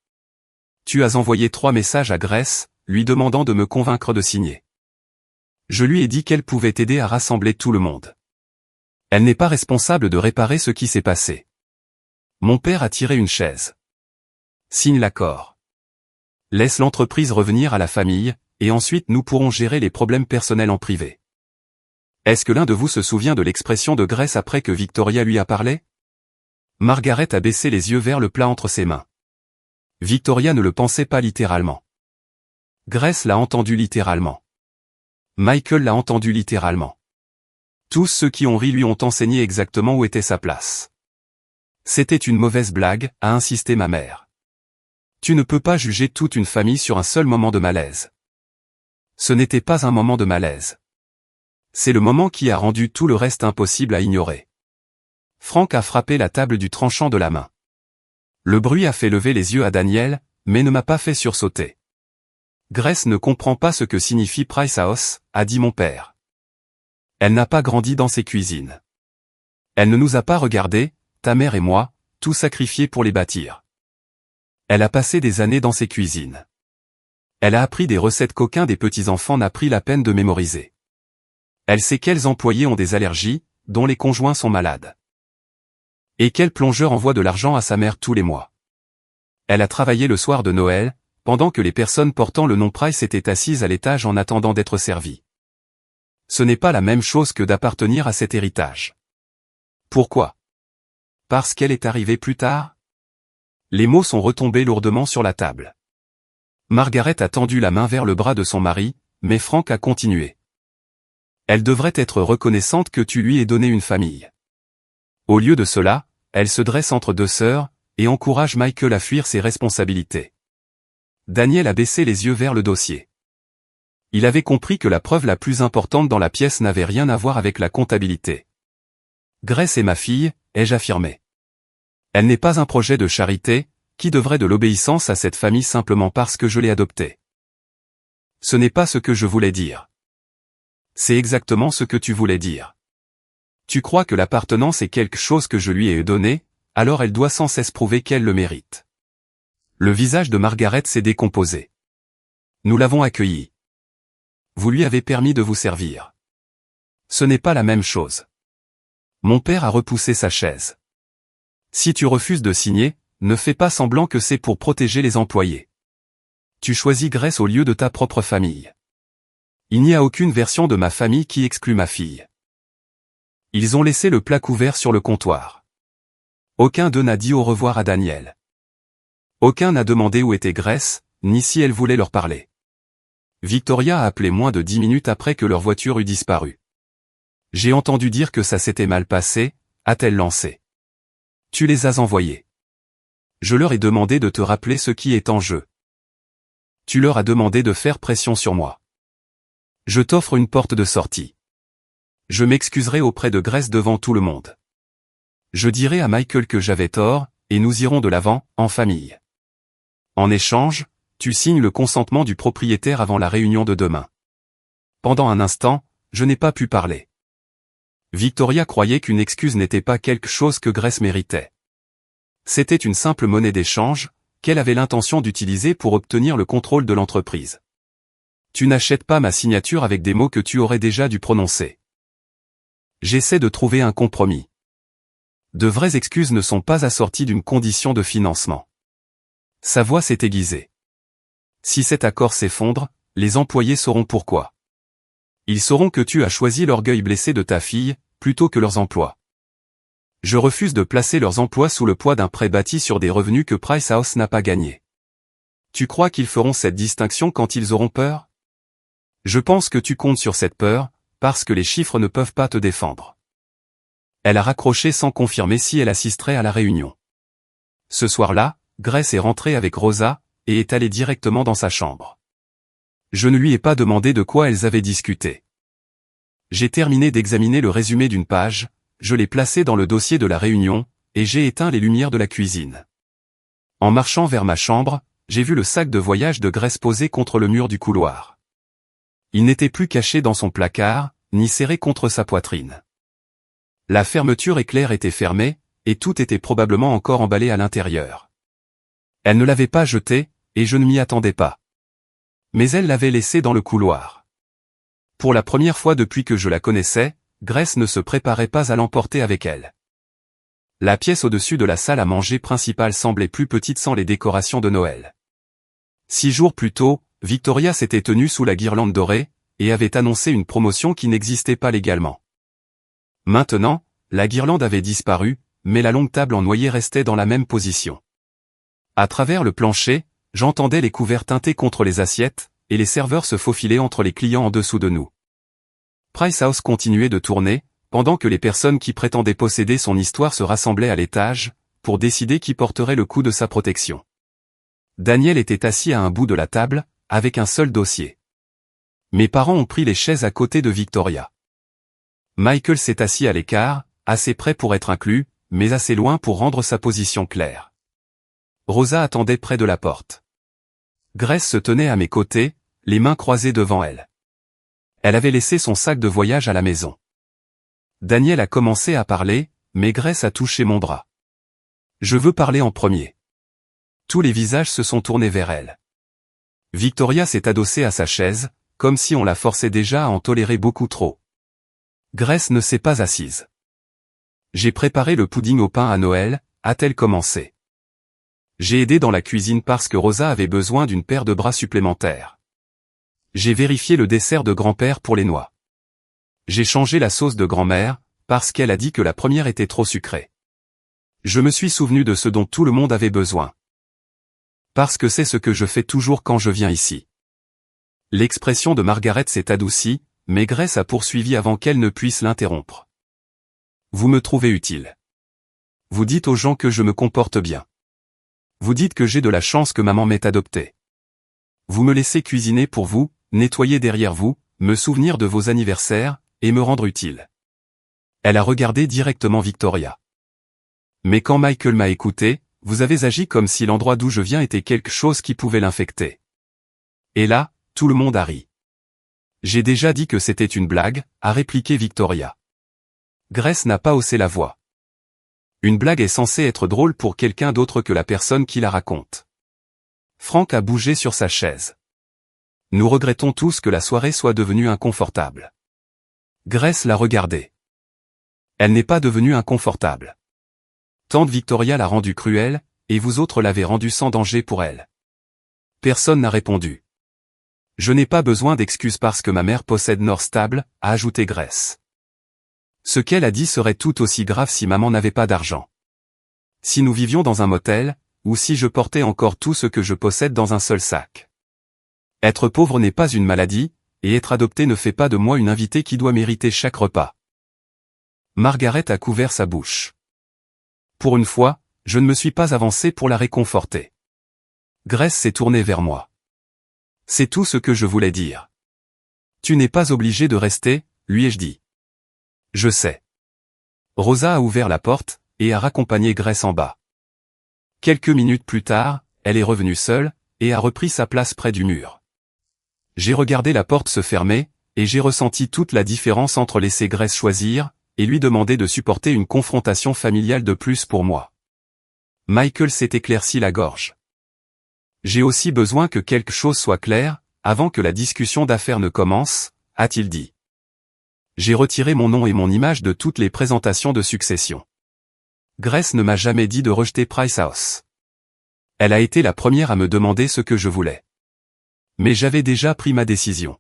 Tu as envoyé 3 messages à Grace, lui demandant de me convaincre de signer. Je lui ai dit qu'elle pouvait aider à rassembler tout le monde. Elle n'est pas responsable de réparer ce qui s'est passé. Mon père a tiré une chaise. Signe l'accord. Laisse l'entreprise revenir à la famille, et ensuite nous pourrons gérer les problèmes personnels en privé. Est-ce que l'un de vous se souvient de l'expression de Grace après que Victoria lui a parlé? Margaret a baissé les yeux vers le plat entre ses mains. Victoria ne le pensait pas littéralement. Grace l'a entendu littéralement. Michael l'a entendu littéralement. Tous ceux qui ont ri lui ont enseigné exactement où était sa place. C'était une mauvaise blague, a insisté ma mère. Tu ne peux pas juger toute une famille sur un seul moment de malaise. Ce n'était pas un moment de malaise. C'est le moment qui a rendu tout le reste impossible à ignorer. Frank a frappé la table du tranchant de la main. Le bruit a fait lever les yeux à Daniel, mais ne m'a pas fait sursauter. Grace ne comprend pas ce que signifie Pricehouse, a dit mon père. Elle n'a pas grandi dans ces cuisines. Elle ne nous a pas regardés, ta mère et moi, tout sacrifié pour les bâtir. Elle a passé des années dans ces cuisines. Elle a appris des recettes qu'aucun des petits-enfants n'a pris la peine de mémoriser. Elle sait quels employés ont des allergies, dont les conjoints sont malades. Et quel plongeur envoie de l'argent à sa mère tous les mois. Elle a travaillé le soir de Noël, pendant que les personnes portant le nom Price étaient assises à l'étage en attendant d'être servies. Ce n'est pas la même chose que d'appartenir à cet héritage. Pourquoi? Parce qu'elle est arrivée plus tard? Les mots sont retombés lourdement sur la table. Margaret a tendu la main vers le bras de son mari, mais Frank a continué. Elle devrait être reconnaissante que tu lui aies donné une famille. Au lieu de cela, elle se dresse entre deux sœurs, et encourage Michael à fuir ses responsabilités. Daniel a baissé les yeux vers le dossier. Il avait compris que la preuve la plus importante dans la pièce n'avait rien à voir avec la comptabilité. Grace est ma fille, ai-je affirmé. Elle n'est pas un projet de charité, qui devrait de l'obéissance à cette famille simplement parce que je l'ai adoptée. Ce n'est pas ce que je voulais dire. C'est exactement ce que tu voulais dire. Tu crois que l'appartenance est quelque chose que je lui ai donné, alors elle doit sans cesse prouver qu'elle le mérite. Le visage de Margaret s'est décomposé. Nous l'avons accueillie. Vous lui avez permis de vous servir. Ce n'est pas la même chose. Mon père a repoussé sa chaise. Si tu refuses de signer, ne fais pas semblant que c'est pour protéger les employés. Tu choisis Grace au lieu de ta propre famille. Il n'y a aucune version de ma famille qui exclut ma fille. Ils ont laissé le plat couvert sur le comptoir. Aucun d'eux n'a dit au revoir à Daniel. Aucun n'a demandé où était Grace, ni si elle voulait leur parler. Victoria a appelé moins de 10 minutes après que leur voiture eut disparu. J'ai entendu dire que ça s'était mal passé, a-t-elle lancé. Tu les as envoyés. Je leur ai demandé de te rappeler ce qui est en jeu. Tu leur as demandé de faire pression sur moi. Je t'offre une porte de sortie. Je m'excuserai auprès de Grace devant tout le monde. Je dirai à Michael que j'avais tort, et nous irons de l'avant, en famille. En échange, tu signes le consentement du propriétaire avant la réunion de demain. Pendant un instant, je n'ai pas pu parler. Victoria croyait qu'une excuse n'était pas quelque chose que Grace méritait. C'était une simple monnaie d'échange, qu'elle avait l'intention d'utiliser pour obtenir le contrôle de l'entreprise. Tu n'achètes pas ma signature avec des mots que tu aurais déjà dû prononcer. J'essaie de trouver un compromis. De vraies excuses ne sont pas assorties d'une condition de financement. Sa voix s'est aiguisée. Si cet accord s'effondre, les employés sauront pourquoi. Ils sauront que tu as choisi l'orgueil blessé de ta fille, plutôt que leurs emplois. Je refuse de placer leurs emplois sous le poids d'un prêt bâti sur des revenus que Price House n'a pas gagnés. Tu crois qu'ils feront cette distinction quand ils auront peur? Je pense que tu comptes sur cette peur, parce que les chiffres ne peuvent pas te défendre. Elle a raccroché sans confirmer si elle assisterait à la réunion. Ce soir-là, Grace est rentrée avec Rosa, et est allée directement dans sa chambre. Je ne lui ai pas demandé de quoi elles avaient discuté. J'ai terminé d'examiner le résumé d'une page, je l'ai placé dans le dossier de la réunion, et j'ai éteint les lumières de la cuisine. En marchant vers ma chambre, j'ai vu le sac de voyage de Grace posé contre le mur du couloir. Il n'était plus caché dans son placard, ni serré contre sa poitrine. La fermeture éclair était fermée, et tout était probablement encore emballé à l'intérieur. Elle ne l'avait pas jeté, et je ne m'y attendais pas. Mais elle l'avait laissé dans le couloir. Pour la première fois depuis que je la connaissais, Grace ne se préparait pas à l'emporter avec elle. La pièce au-dessus de la salle à manger principale semblait plus petite sans les décorations de Noël. 6 jours plus tôt, Victoria s'était tenue sous la guirlande dorée, et avait annoncé une promotion qui n'existait pas légalement. Maintenant, la guirlande avait disparu, mais la longue table en noyer restait dans la même position. À travers le plancher, j'entendais les couverts teintés contre les assiettes, et les serveurs se faufilaient entre les clients en dessous de nous. Price House continuait de tourner, pendant que les personnes qui prétendaient posséder son histoire se rassemblaient à l'étage, pour décider qui porterait le coup de sa protection. Daniel était assis à un bout de la table, avec un seul dossier. Mes parents ont pris les chaises à côté de Victoria. Michael s'est assis à l'écart, assez près pour être inclus, mais assez loin pour rendre sa position claire. Rosa attendait près de la porte. Grace se tenait à mes côtés, les mains croisées devant elle. Elle avait laissé son sac de voyage à la maison. Daniel a commencé à parler, mais Grace a touché mon bras. Je veux parler en premier. Tous les visages se sont tournés vers elle. Victoria s'est adossée à sa chaise, comme si on la forçait déjà à en tolérer beaucoup trop. Grace ne s'est pas assise. J'ai préparé le pudding au pain à Noël, a-t-elle commencé. J'ai aidé dans la cuisine parce que Rosa avait besoin d'une paire de bras supplémentaires. J'ai vérifié le dessert de grand-père pour les noix. J'ai changé la sauce de grand-mère, parce qu'elle a dit que la première était trop sucrée. Je me suis souvenu de ce dont tout le monde avait besoin. Parce que c'est ce que je fais toujours quand je viens ici. L'expression de Margaret s'est adoucie, mais Grace a poursuivi avant qu'elle ne puisse l'interrompre. Vous me trouvez utile. Vous dites aux gens que je me comporte bien. Vous dites que j'ai de la chance que maman m'ait adopté. Vous me laissez cuisiner pour vous, nettoyer derrière vous, me souvenir de vos anniversaires, et me rendre utile. Elle a regardé directement Victoria. Mais quand Michael m'a écouté, vous avez agi comme si l'endroit d'où je viens était quelque chose qui pouvait l'infecter. Et là, tout le monde a ri. J'ai déjà dit que c'était une blague, a répliqué Victoria. Grace n'a pas haussé la voix. Une blague est censée être drôle pour quelqu'un d'autre que la personne qui la raconte. Frank a bougé sur sa chaise. Nous regrettons tous que la soirée soit devenue inconfortable. Grace l'a regardé. Elle n'est pas devenue inconfortable. Tante Victoria l'a rendue cruelle, et vous autres l'avez rendue sans danger pour elle. Personne n'a répondu. Je n'ai pas besoin d'excuses parce que ma mère possède Northstable, a ajouté Grace. Ce qu'elle a dit serait tout aussi grave si maman n'avait pas d'argent. Si nous vivions dans un motel, ou si je portais encore tout ce que je possède dans un seul sac. Être pauvre n'est pas une maladie, et être adopté ne fait pas de moi une invitée qui doit mériter chaque repas. Margaret a couvert sa bouche. Pour une fois, je ne me suis pas avancé pour la réconforter. Grace s'est tournée vers moi. C'est tout ce que je voulais dire. Tu n'es pas obligé de rester, lui ai-je dit. Je sais. Rosa a ouvert la porte, et a raccompagné Grace en bas. Quelques minutes plus tard, elle est revenue seule, et a repris sa place près du mur. J'ai regardé la porte se fermer, et j'ai ressenti toute la différence entre laisser Grace choisir, et lui demander de supporter une confrontation familiale de plus pour moi. Michael s'est éclairci la gorge. J'ai aussi besoin que quelque chose soit clair, avant que la discussion d'affaires ne commence, a-t-il dit. J'ai retiré mon nom et mon image de toutes les présentations de succession. Grace ne m'a jamais dit de rejeter Price House. Elle a été la première à me demander ce que je voulais. Mais j'avais déjà pris ma décision.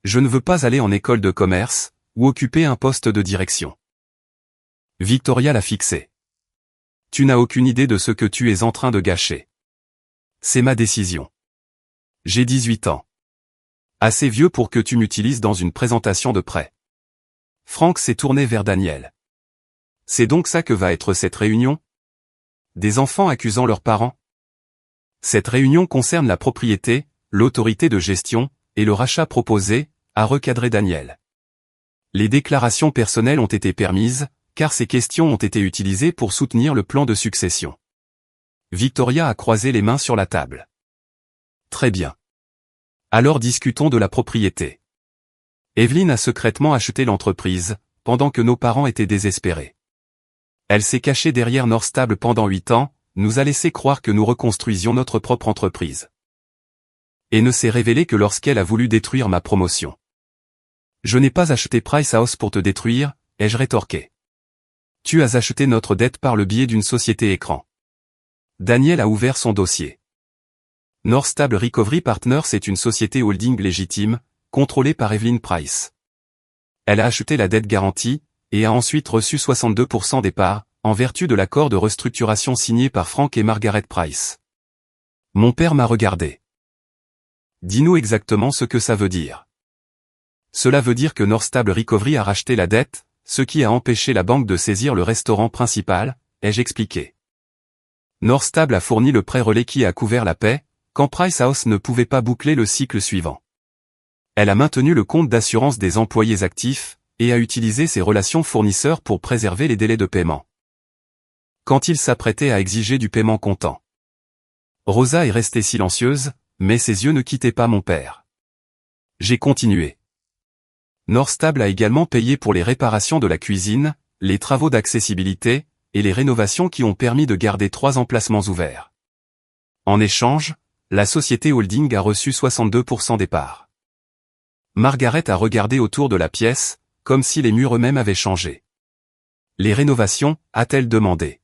Je ne veux pas aller en école de commerce, ou occuper un poste de direction. Victoria l'a fixé. Tu n'as aucune idée de ce que tu es en train de gâcher. C'est ma décision. J'ai 18 ans. Assez vieux pour que tu m'utilises dans une présentation de prêt. Frank s'est tourné vers Daniel. C'est donc ça que va être cette réunion? Des enfants accusant leurs parents? Cette réunion concerne la propriété, l'autorité de gestion, et le rachat proposé, a recadré Daniel. Les déclarations personnelles ont été permises, car ces questions ont été utilisées pour soutenir le plan de succession. Victoria a croisé les mains sur la table. Très bien. Alors discutons de la propriété. Evelyn a secrètement acheté l'entreprise, pendant que nos parents étaient désespérés. Elle s'est cachée derrière Northstable pendant 8 ans, nous a laissé croire que nous reconstruisions notre propre entreprise. Et ne s'est révélé que lorsqu'elle a voulu détruire ma promotion. Je n'ai pas acheté Price House pour te détruire, ai-je rétorqué. Tu as acheté notre dette par le biais d'une société écran. Daniel a ouvert son dossier. Northstable Recovery Partners est une société holding légitime, contrôlée par Evelyn Price. Elle a acheté la dette garantie, et a ensuite reçu 62% des parts, en vertu de l'accord de restructuration signé par Frank et Margaret Price. Mon père m'a regardé. Dis-nous exactement ce que ça veut dire. Cela veut dire que Northstable Recovery a racheté la dette, ce qui a empêché la banque de saisir le restaurant principal, ai-je expliqué. Northstable a fourni le prêt relais qui a couvert la paie, quand Price House ne pouvait pas boucler le cycle suivant. Elle a maintenu le compte d'assurance des employés actifs, et a utilisé ses relations fournisseurs pour préserver les délais de paiement. Quand il s'apprêtait à exiger du paiement comptant. Rosa est restée silencieuse, mais ses yeux ne quittaient pas mon père. J'ai continué. Northstable a également payé pour les réparations de la cuisine, les travaux d'accessibilité, et les rénovations qui ont permis de garder 3 emplacements ouverts. En échange, la société holding a reçu 62% des parts. Margaret a regardé autour de la pièce, comme si les murs eux-mêmes avaient changé. Les rénovations, a-t-elle demandé.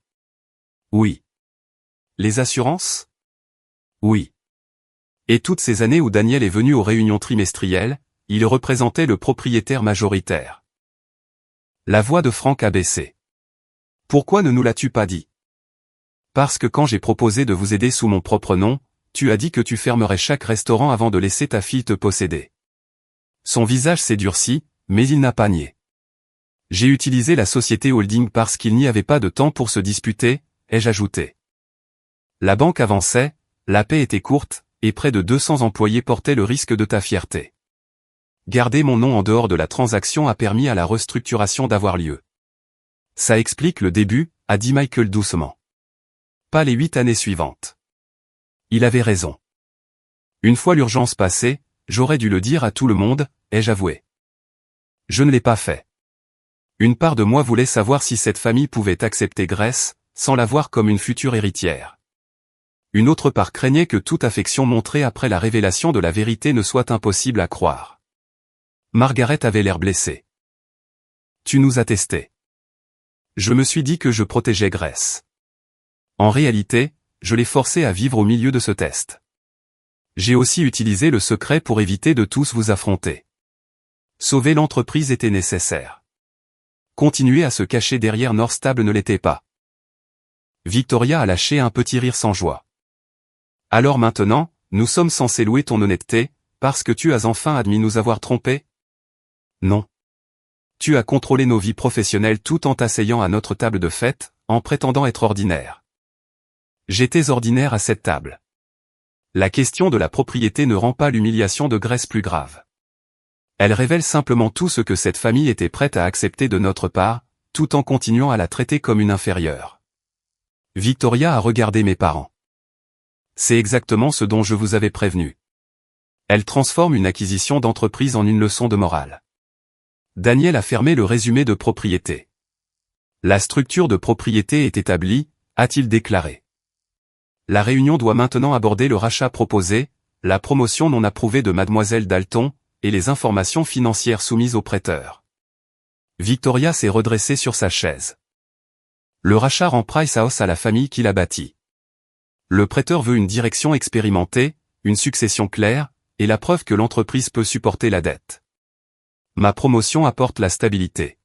Oui. Les assurances? Oui. Et toutes ces années où Daniel est venu aux réunions trimestrielles, il représentait le propriétaire majoritaire. La voix de Frank a baissé. Pourquoi ne nous l'as-tu pas dit? Parce que quand j'ai proposé de vous aider sous mon propre nom, tu as dit que tu fermerais chaque restaurant avant de laisser ta fille te posséder. Son visage s'est durci, mais il n'a pas nié. J'ai utilisé la société holding parce qu'il n'y avait pas de temps pour se disputer, ai-je ajouté. La banque avançait, la paix était courte, et près de 200 employés portaient le risque de ta fierté. Garder mon nom en dehors de la transaction a permis à la restructuration d'avoir lieu. Ça explique le début, a dit Michael doucement. Pas les 8 années suivantes. Il avait raison. Une fois l'urgence passée, j'aurais dû le dire à tout le monde, ai-je avoué. Je ne l'ai pas fait. Une part de moi voulait savoir si cette famille pouvait accepter Grace, sans la voir comme une future héritière. Une autre part craignait que toute affection montrée après la révélation de la vérité ne soit impossible à croire. Margaret avait l'air blessée. Tu nous as testés. Je me suis dit que je protégeais Grace. En réalité, je l'ai forcé à vivre au milieu de ce test. J'ai aussi utilisé le secret pour éviter de tous vous affronter. Sauver l'entreprise était nécessaire. Continuer à se cacher derrière Northstable ne l'était pas. Victoria a lâché un petit rire sans joie. Alors maintenant, nous sommes censés louer ton honnêteté, parce que tu as enfin admis nous avoir trompés? Non. Tu as contrôlé nos vies professionnelles tout en t'asseyant à notre table de fête, en prétendant être ordinaire. J'étais ordinaire à cette table. La question de la propriété ne rend pas l'humiliation de Grace plus grave. Elle révèle simplement tout ce que cette famille était prête à accepter de notre part, tout en continuant à la traiter comme une inférieure. Victoria a regardé mes parents. C'est exactement ce dont je vous avais prévenu. Elle transforme une acquisition d'entreprise en une leçon de morale. Daniel a fermé le résumé de propriété. La structure de propriété est établie, a-t-il déclaré. La réunion doit maintenant aborder le rachat proposé, la promotion non approuvée de Mademoiselle Dalton, et les informations financières soumises aux prêteurs. Victoria s'est redressée sur sa chaise. Le rachat rend Price House à la famille qui l'a bâti. Le prêteur veut une direction expérimentée, une succession claire, et la preuve que l'entreprise peut supporter la dette. Ma promotion apporte la stabilité.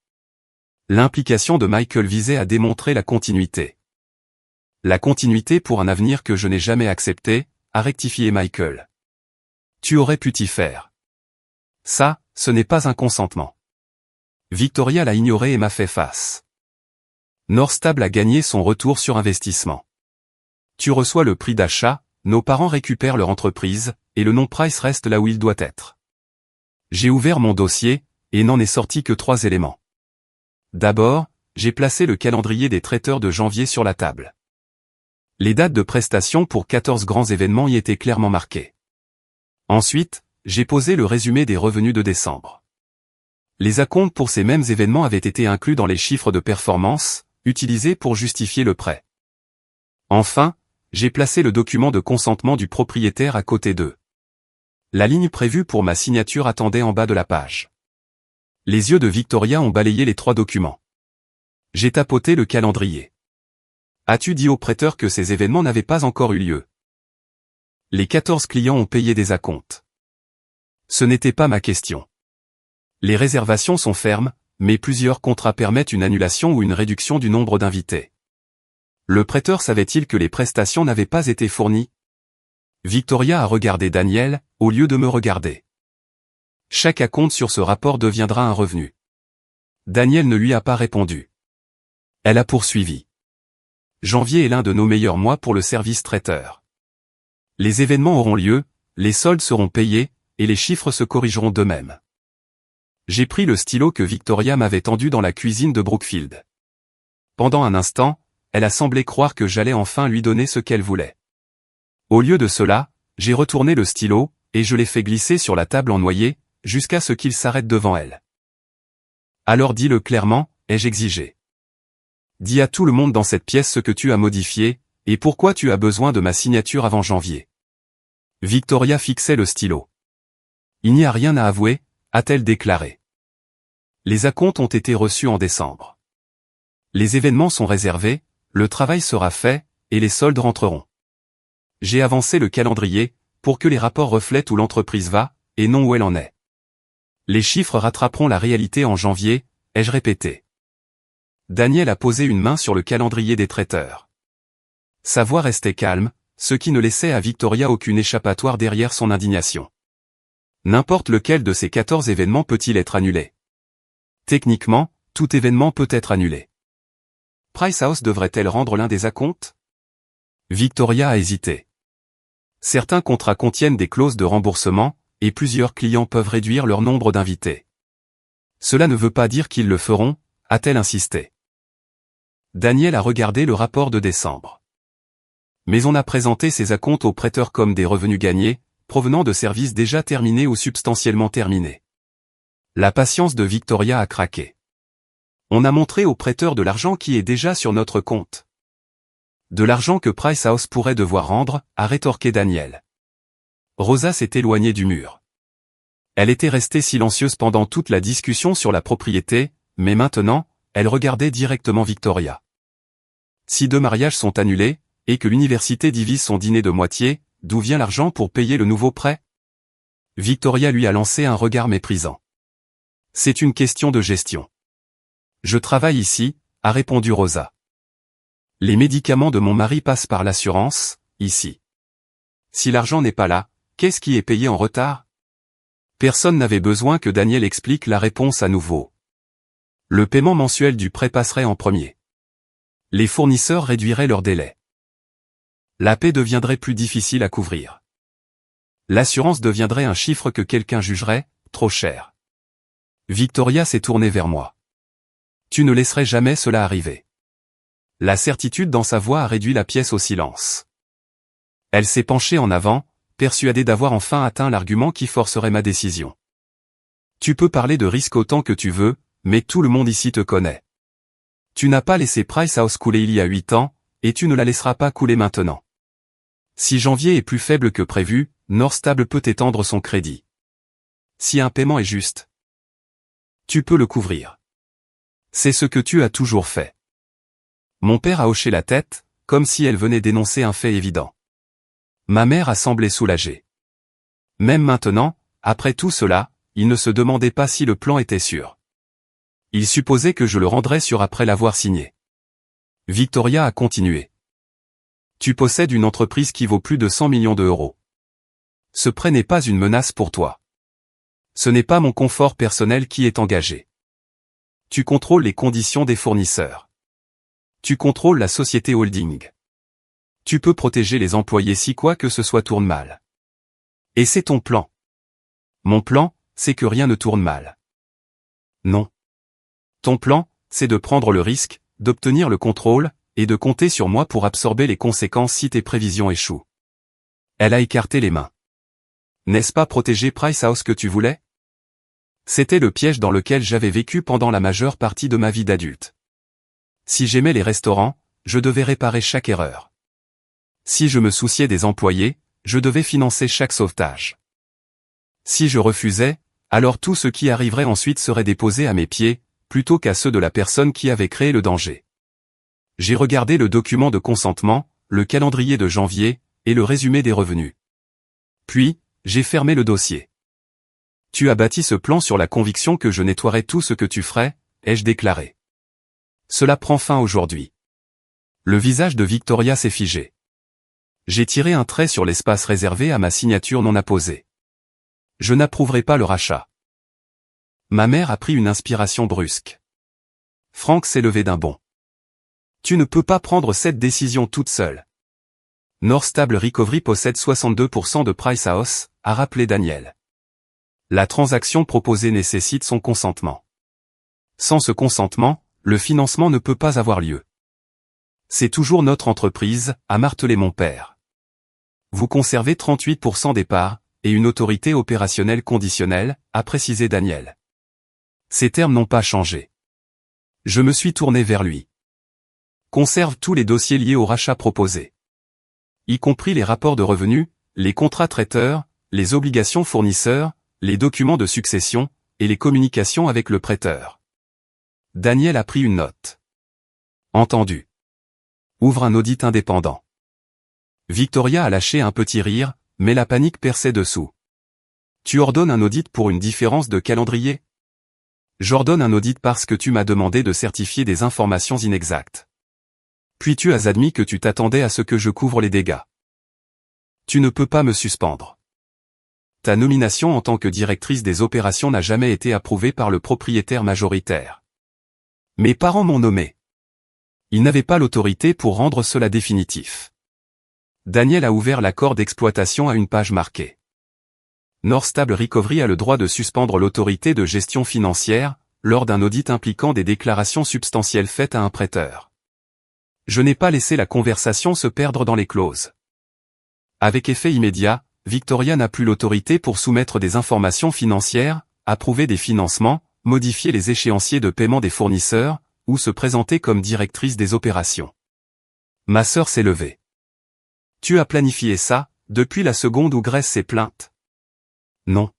L'implication de Michael visait à démontrer la continuité. La continuité pour un avenir que je n'ai jamais accepté, a rectifié Michael. Tu aurais pu t'y faire. Ça, ce n'est pas un consentement. Victoria l'a ignoré et m'a fait face. Northstable a gagné son retour sur investissement. Tu reçois le prix d'achat, nos parents récupèrent leur entreprise, et le nom Price reste là où il doit être. J'ai ouvert mon dossier, et n'en est sorti que 3 éléments. D'abord, j'ai placé le calendrier des traiteurs de janvier sur la table. Les dates de prestation pour 14 grands événements y étaient clairement marquées. Ensuite, j'ai posé le résumé des revenus de décembre. Les acomptes pour ces mêmes événements avaient été inclus dans les chiffres de performance, utilisés pour justifier le prêt. Enfin, j'ai placé le document de consentement du propriétaire à côté d'eux. La ligne prévue pour ma signature attendait en bas de la page. Les yeux de Victoria ont balayé les 3 documents. J'ai tapoté le calendrier. As-tu dit au prêteur que ces événements n'avaient pas encore eu lieu? Les 14 clients ont payé des acomptes. Ce n'était pas ma question. Les réservations sont fermes, mais plusieurs contrats permettent une annulation ou une réduction du nombre d'invités. Le prêteur savait-il que les prestations n'avaient pas été fournies? Victoria a regardé Daniel, au lieu de me regarder. Chaque acompte sur ce rapport deviendra un revenu. Daniel ne lui a pas répondu. Elle a poursuivi. Janvier est l'un de nos meilleurs mois pour le service traiteur. Les événements auront lieu, les soldes seront payés, et les chiffres se corrigeront d'eux-mêmes. J'ai pris le stylo que Victoria m'avait tendu dans la cuisine de Brookfield. Pendant un instant, elle a semblé croire que j'allais enfin lui donner ce qu'elle voulait. Au lieu de cela, j'ai retourné le stylo, et je l'ai fait glisser sur la table en noyer, jusqu'à ce qu'il s'arrête devant elle. Alors dis-le clairement, ai-je exigé. Dis à tout le monde dans cette pièce ce que tu as modifié, et pourquoi tu as besoin de ma signature avant janvier. Victoria fixait le stylo. Il n'y a rien à avouer, a-t-elle déclaré. Les acomptes ont été reçus en décembre. Les événements sont réservés, le travail sera fait, et les soldes rentreront. J'ai avancé le calendrier, pour que les rapports reflètent où l'entreprise va, et non où elle en est. Les chiffres rattraperont la réalité en janvier, ai-je répété. Daniel a posé une main sur le calendrier des traiteurs. Sa voix restait calme, ce qui ne laissait à Victoria aucune échappatoire derrière son indignation. N'importe lequel de ces 14 événements peut-il être annulé? Techniquement, tout événement peut être annulé. Price House devrait-elle rendre l'un des acomptes? Victoria a hésité. Certains contrats contiennent des clauses de remboursement, et plusieurs clients peuvent réduire leur nombre d'invités. Cela ne veut pas dire qu'ils le feront, a-t-elle insisté. Daniel a regardé le rapport de décembre. Mais on a présenté ces acomptes aux prêteurs comme des revenus gagnés, provenant de services déjà terminés ou substantiellement terminés. La patience de Victoria a craqué. On a montré aux prêteurs de l'argent qui est déjà sur notre compte. De l'argent que Price House pourrait devoir rendre, a rétorqué Daniel. Rosa s'est éloignée du mur. Elle était restée silencieuse pendant toute la discussion sur la propriété, mais maintenant, elle regardait directement Victoria. Si 2 mariages sont annulés, et que l'université divise son dîner de moitié, d'où vient l'argent pour payer le nouveau prêt? Victoria lui a lancé un regard méprisant. C'est une question de gestion. Je travaille ici, a répondu Rosa. Les médicaments de mon mari passent par l'assurance, ici. Si l'argent n'est pas là, qu'est-ce qui est payé en retard? Personne n'avait besoin que Daniel explique la réponse à nouveau. Le paiement mensuel du prêt passerait en premier. Les fournisseurs réduiraient leur délai. La paie deviendrait plus difficile à couvrir. L'assurance deviendrait un chiffre que quelqu'un jugerait, trop cher. Victoria s'est tournée vers moi. Tu ne laisserais jamais cela arriver. La certitude dans sa voix a réduit la pièce au silence. Elle s'est penchée en avant, persuadée d'avoir enfin atteint l'argument qui forcerait ma décision. Tu peux parler de risque autant que tu veux, mais tout le monde ici te connaît. Tu n'as pas laissé Price House couler il y a 8 ans, et tu ne la laisseras pas couler maintenant. Si janvier est plus faible que prévu, Northstable peut étendre son crédit. Si un paiement est juste, tu peux le couvrir. C'est ce que tu as toujours fait. Mon père a hoché la tête, comme si elle venait d'énoncer un fait évident. Ma mère a semblé soulagée. Même maintenant, après tout cela, il ne se demandait pas si le plan était sûr. Il supposait que je le rendrais sûr après l'avoir signé. Victoria a continué. Tu possèdes une entreprise qui vaut plus de 100 millions d'euros. Ce prêt n'est pas une menace pour toi. Ce n'est pas mon confort personnel qui est engagé. Tu contrôles les conditions des fournisseurs. Tu contrôles la société holding. Tu peux protéger les employés si quoi que ce soit tourne mal. Et c'est ton plan. Mon plan, c'est que rien ne tourne mal. Non. Ton plan, c'est de prendre le risque, d'obtenir le contrôle, et de compter sur moi pour absorber les conséquences si tes prévisions échouent. Elle a écarté les mains. N'est-ce pas protéger Price House que tu voulais? C'était le piège dans lequel j'avais vécu pendant la majeure partie de ma vie d'adulte. Si j'aimais les restaurants, je devais réparer chaque erreur. Si je me souciais des employés, je devais financer chaque sauvetage. Si je refusais, alors tout ce qui arriverait ensuite serait déposé à mes pieds, plutôt qu'à ceux de la personne qui avait créé le danger. J'ai regardé le document de consentement, le calendrier de janvier, et le résumé des revenus. Puis, j'ai fermé le dossier. Tu as bâti ce plan sur la conviction que je nettoierais tout ce que tu ferais, ai-je déclaré. Cela prend fin aujourd'hui. Le visage de Victoria s'est figé. J'ai tiré un trait sur l'espace réservé à ma signature non apposée. Je n'approuverai pas le rachat. Ma mère a pris une inspiration brusque. Frank s'est levé d'un bond. Tu ne peux pas prendre cette décision toute seule. Northstable Recovery possède 62% de Price House, a rappelé Daniel. La transaction proposée nécessite son consentement. Sans ce consentement, le financement ne peut pas avoir lieu. C'est toujours notre entreprise, a martelé mon père. Vous conservez 38% des parts, et une autorité opérationnelle conditionnelle, a précisé Daniel. Ces termes n'ont pas changé. Je me suis tourné vers lui. Conserve tous les dossiers liés au rachat proposé. Y compris les rapports de revenus, les contrats traiteurs, les obligations fournisseurs, les documents de succession, et les communications avec le prêteur. Daniel a pris une note. Entendu. Ouvre un audit indépendant. Victoria a lâché un petit rire, mais la panique perçait dessous. Tu ordonnes un audit pour une différence de calendrier? J'ordonne un audit parce que tu m'as demandé de certifier des informations inexactes. Puis tu as admis que tu t'attendais à ce que je couvre les dégâts. Tu ne peux pas me suspendre. Ta nomination en tant que directrice des opérations n'a jamais été approuvée par le propriétaire majoritaire. Mes parents m'ont nommé. Ils n'avaient pas l'autorité pour rendre cela définitif. Daniel a ouvert l'accord d'exploitation à une page marquée. North Stable Recovery a le droit de suspendre l'autorité de gestion financière, lors d'un audit impliquant des déclarations substantielles faites à un prêteur. Je n'ai pas laissé la conversation se perdre dans les clauses. Avec effet immédiat, Victoria n'a plus l'autorité pour soumettre des informations financières, approuver des financements, modifier les échéanciers de paiement des fournisseurs, ou se présenter comme directrice des opérations. Ma sœur s'est levée. Tu as planifié ça, depuis la seconde où Grace s'est plainte? Non.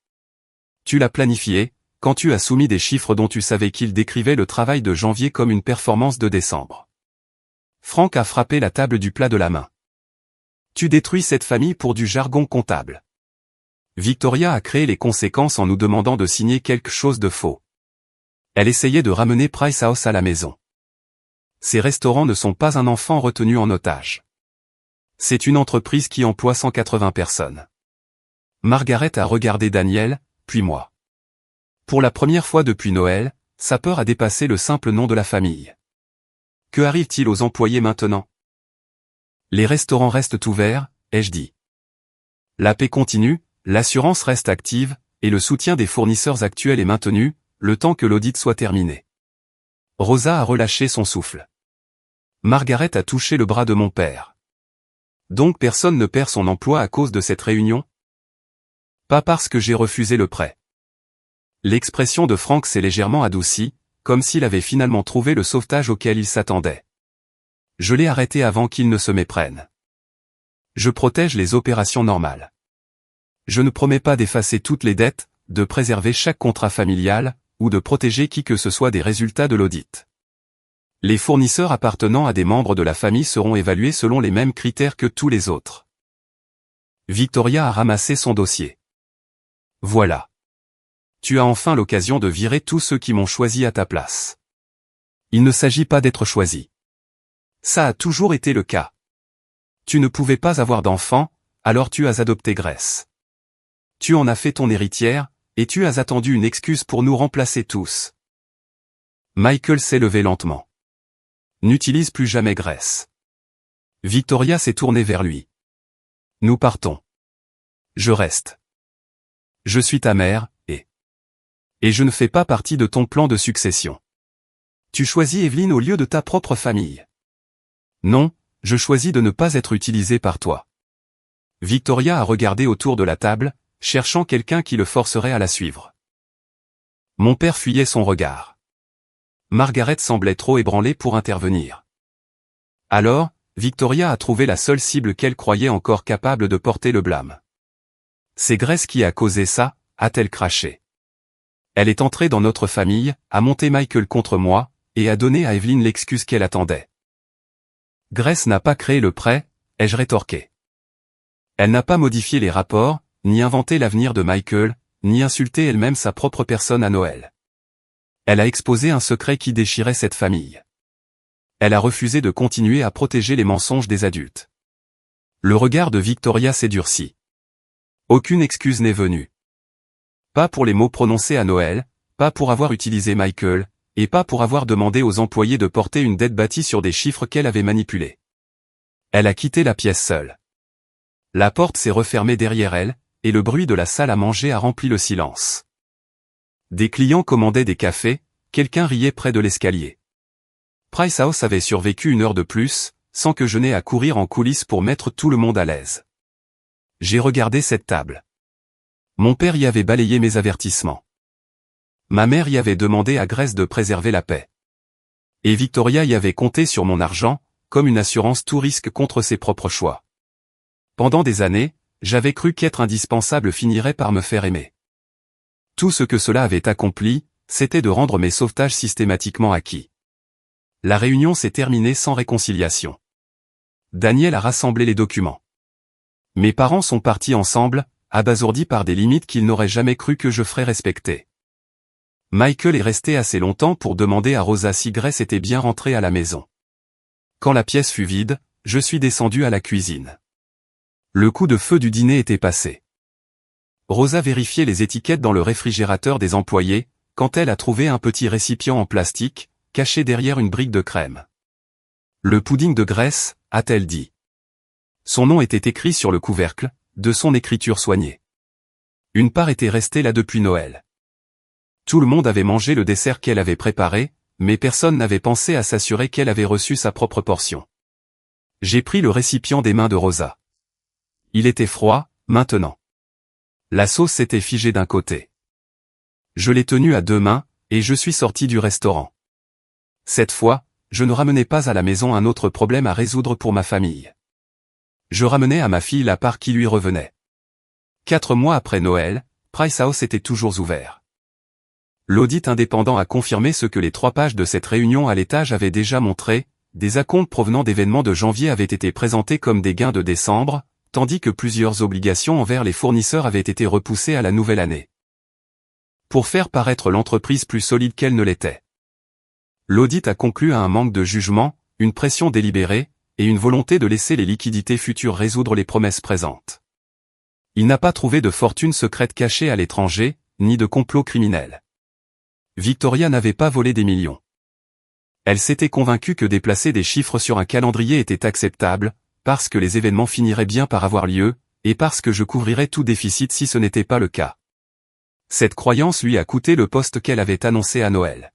Tu l'as planifié, quand tu as soumis des chiffres dont tu savais qu'ils décrivaient le travail de janvier comme une performance de décembre. Frank a frappé la table du plat de la main. Tu détruis cette famille pour du jargon comptable. Victoria a créé les conséquences en nous demandant de signer quelque chose de faux. Elle essayait de ramener Price House à la maison. Ces restaurants ne sont pas un enfant retenu en otage. C'est une entreprise qui emploie 180 personnes. Margaret a regardé Daniel, puis moi. Pour la première fois depuis Noël, sa peur a dépassé le simple nom de la famille. Que arrive-t-il aux employés maintenant? Les restaurants restent ouverts, ai-je dit. La paix continue, l'assurance reste active, et le soutien des fournisseurs actuels est maintenu, le temps que l'audit soit terminé. Rosa a relâché son souffle. Margaret a touché le bras de mon père. Donc personne ne perd son emploi à cause de cette réunion? Pas parce que j'ai refusé le prêt. L'expression de Frank s'est légèrement adoucie, comme s'il avait finalement trouvé le sauvetage auquel il s'attendait. Je l'ai arrêté avant qu'il ne se méprenne. Je protège les opérations normales. Je ne promets pas d'effacer toutes les dettes, de préserver chaque contrat familial, ou de protéger qui que ce soit des résultats de l'audit. Les fournisseurs appartenant à des membres de la famille seront évalués selon les mêmes critères que tous les autres. Victoria a ramassé son dossier. Voilà. Tu as enfin l'occasion de virer tous ceux qui m'ont choisi à ta place. Il ne s'agit pas d'être choisi. Ça a toujours été le cas. Tu ne pouvais pas avoir d'enfant, alors tu as adopté Grace. Tu en as fait ton héritière, et tu as attendu une excuse pour nous remplacer tous. Michael s'est levé lentement. N'utilise plus jamais Grace. Victoria s'est tournée vers lui. Nous partons. Je reste. Je suis ta mère, et je ne fais pas partie de ton plan de succession. Tu choisis Evelyn au lieu de ta propre famille. Non, je choisis de ne pas être utilisé par toi. Victoria a regardé autour de la table, cherchant quelqu'un qui le forcerait à la suivre. Mon père fuyait son regard. Margaret semblait trop ébranlée pour intervenir. Alors, Victoria a trouvé la seule cible qu'elle croyait encore capable de porter le blâme. C'est Grace qui a causé ça, a-t-elle craché. Elle est entrée dans notre famille, a monté Michael contre moi, et a donné à Evelyn l'excuse qu'elle attendait. Grace n'a pas créé le prêt, ai-je rétorqué. Elle n'a pas modifié les rapports, ni inventé l'avenir de Michael, ni insulté elle-même sa propre personne à Noël. Elle a exposé un secret qui déchirait cette famille. Elle a refusé de continuer à protéger les mensonges des adultes. Le regard de Victoria s'est durci. Aucune excuse n'est venue. Pas pour les mots prononcés à Noël, pas pour avoir utilisé Michael, et pas pour avoir demandé aux employés de porter une dette bâtie sur des chiffres qu'elle avait manipulés. Elle a quitté la pièce seule. La porte s'est refermée derrière elle, et le bruit de la salle à manger a rempli le silence. Des clients commandaient des cafés, quelqu'un riait près de l'escalier. Price House avait survécu une heure de plus, sans que je n'aie à courir en coulisses pour mettre tout le monde à l'aise. J'ai regardé cette table. Mon père y avait balayé mes avertissements. Ma mère y avait demandé à Grace de préserver la paix. Et Victoria y avait compté sur mon argent, comme une assurance tout risque contre ses propres choix. Pendant des années, j'avais cru qu'être indispensable finirait par me faire aimer. Tout ce que cela avait accompli, c'était de rendre mes sauvetages systématiquement acquis. La réunion s'est terminée sans réconciliation. Daniel a rassemblé les documents. Mes parents sont partis ensemble, abasourdis par des limites qu'ils n'auraient jamais cru que je ferais respecter. Michael est resté assez longtemps pour demander à Rosa si Grace était bien rentrée à la maison. Quand la pièce fut vide, je suis descendu à la cuisine. Le coup de feu du dîner était passé. Rosa vérifiait les étiquettes dans le réfrigérateur des employés, quand elle a trouvé un petit récipient en plastique, caché derrière une brique de crème. Le pudding de Grace, a-t-elle dit. Son nom était écrit sur le couvercle, de son écriture soignée. Une part était restée là depuis Noël. Tout le monde avait mangé le dessert qu'elle avait préparé, mais personne n'avait pensé à s'assurer qu'elle avait reçu sa propre portion. J'ai pris le récipient des mains de Rosa. Il était froid, maintenant. La sauce s'était figée d'un côté. Je l'ai tenu à deux mains, et je suis sorti du restaurant. Cette fois, je ne ramenais pas à la maison un autre problème à résoudre pour ma famille. Je ramenais à ma fille la part qui lui revenait. 4 mois après Noël, Price House était toujours ouvert. L'audit indépendant a confirmé ce que les 3 pages de cette réunion à l'étage avaient déjà montré, des acomptes provenant d'événements de janvier avaient été présentés comme des gains de décembre, tandis que plusieurs obligations envers les fournisseurs avaient été repoussées à la nouvelle année. Pour faire paraître l'entreprise plus solide qu'elle ne l'était. L'audit a conclu à un manque de jugement, une pression délibérée, et une volonté de laisser les liquidités futures résoudre les promesses présentes. Il n'a pas trouvé de fortune secrète cachée à l'étranger, ni de complot criminel. Victoria n'avait pas volé des millions. Elle s'était convaincue que déplacer des chiffres sur un calendrier était acceptable, parce que les événements finiraient bien par avoir lieu, et parce que je couvrirais tout déficit si ce n'était pas le cas. Cette croyance lui a coûté le poste qu'elle avait annoncé à Noël.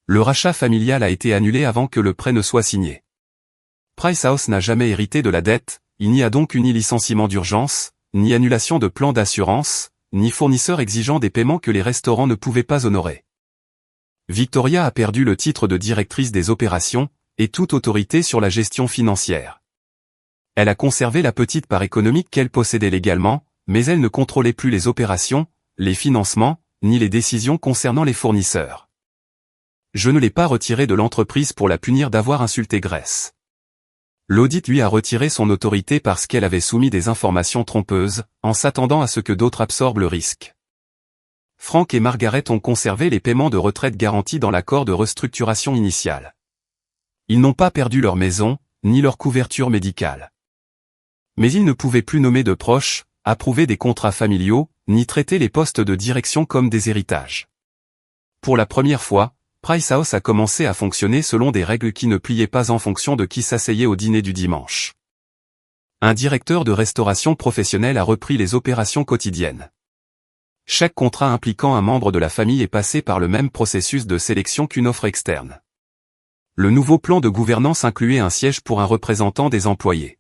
Le rachat familial a été annulé avant que le prêt ne soit signé. Price House n'a jamais hérité de la dette, il n'y a donc eu ni licenciement d'urgence, ni annulation de plan d'assurance, ni fournisseur exigeant des paiements que les restaurants ne pouvaient pas honorer. Victoria a perdu le titre de directrice des opérations, et toute autorité sur la gestion financière. Elle a conservé la petite part économique qu'elle possédait légalement, mais elle ne contrôlait plus les opérations, les financements, ni les décisions concernant les fournisseurs. Je ne l'ai pas retirée de l'entreprise pour la punir d'avoir insulté Grace. L'audit lui a retiré son autorité parce qu'elle avait soumis des informations trompeuses, en s'attendant à ce que d'autres absorbent le risque. Frank et Margaret ont conservé les paiements de retraite garantis dans l'accord de restructuration initiale. Ils n'ont pas perdu leur maison, ni leur couverture médicale. Mais ils ne pouvaient plus nommer de proches, approuver des contrats familiaux, ni traiter les postes de direction comme des héritages. Pour la première fois, Price House a commencé à fonctionner selon des règles qui ne pliaient pas en fonction de qui s'asseyait au dîner du dimanche. Un directeur de restauration professionnelle a repris les opérations quotidiennes. Chaque contrat impliquant un membre de la famille est passé par le même processus de sélection qu'une offre externe. Le nouveau plan de gouvernance incluait un siège pour un représentant des employés.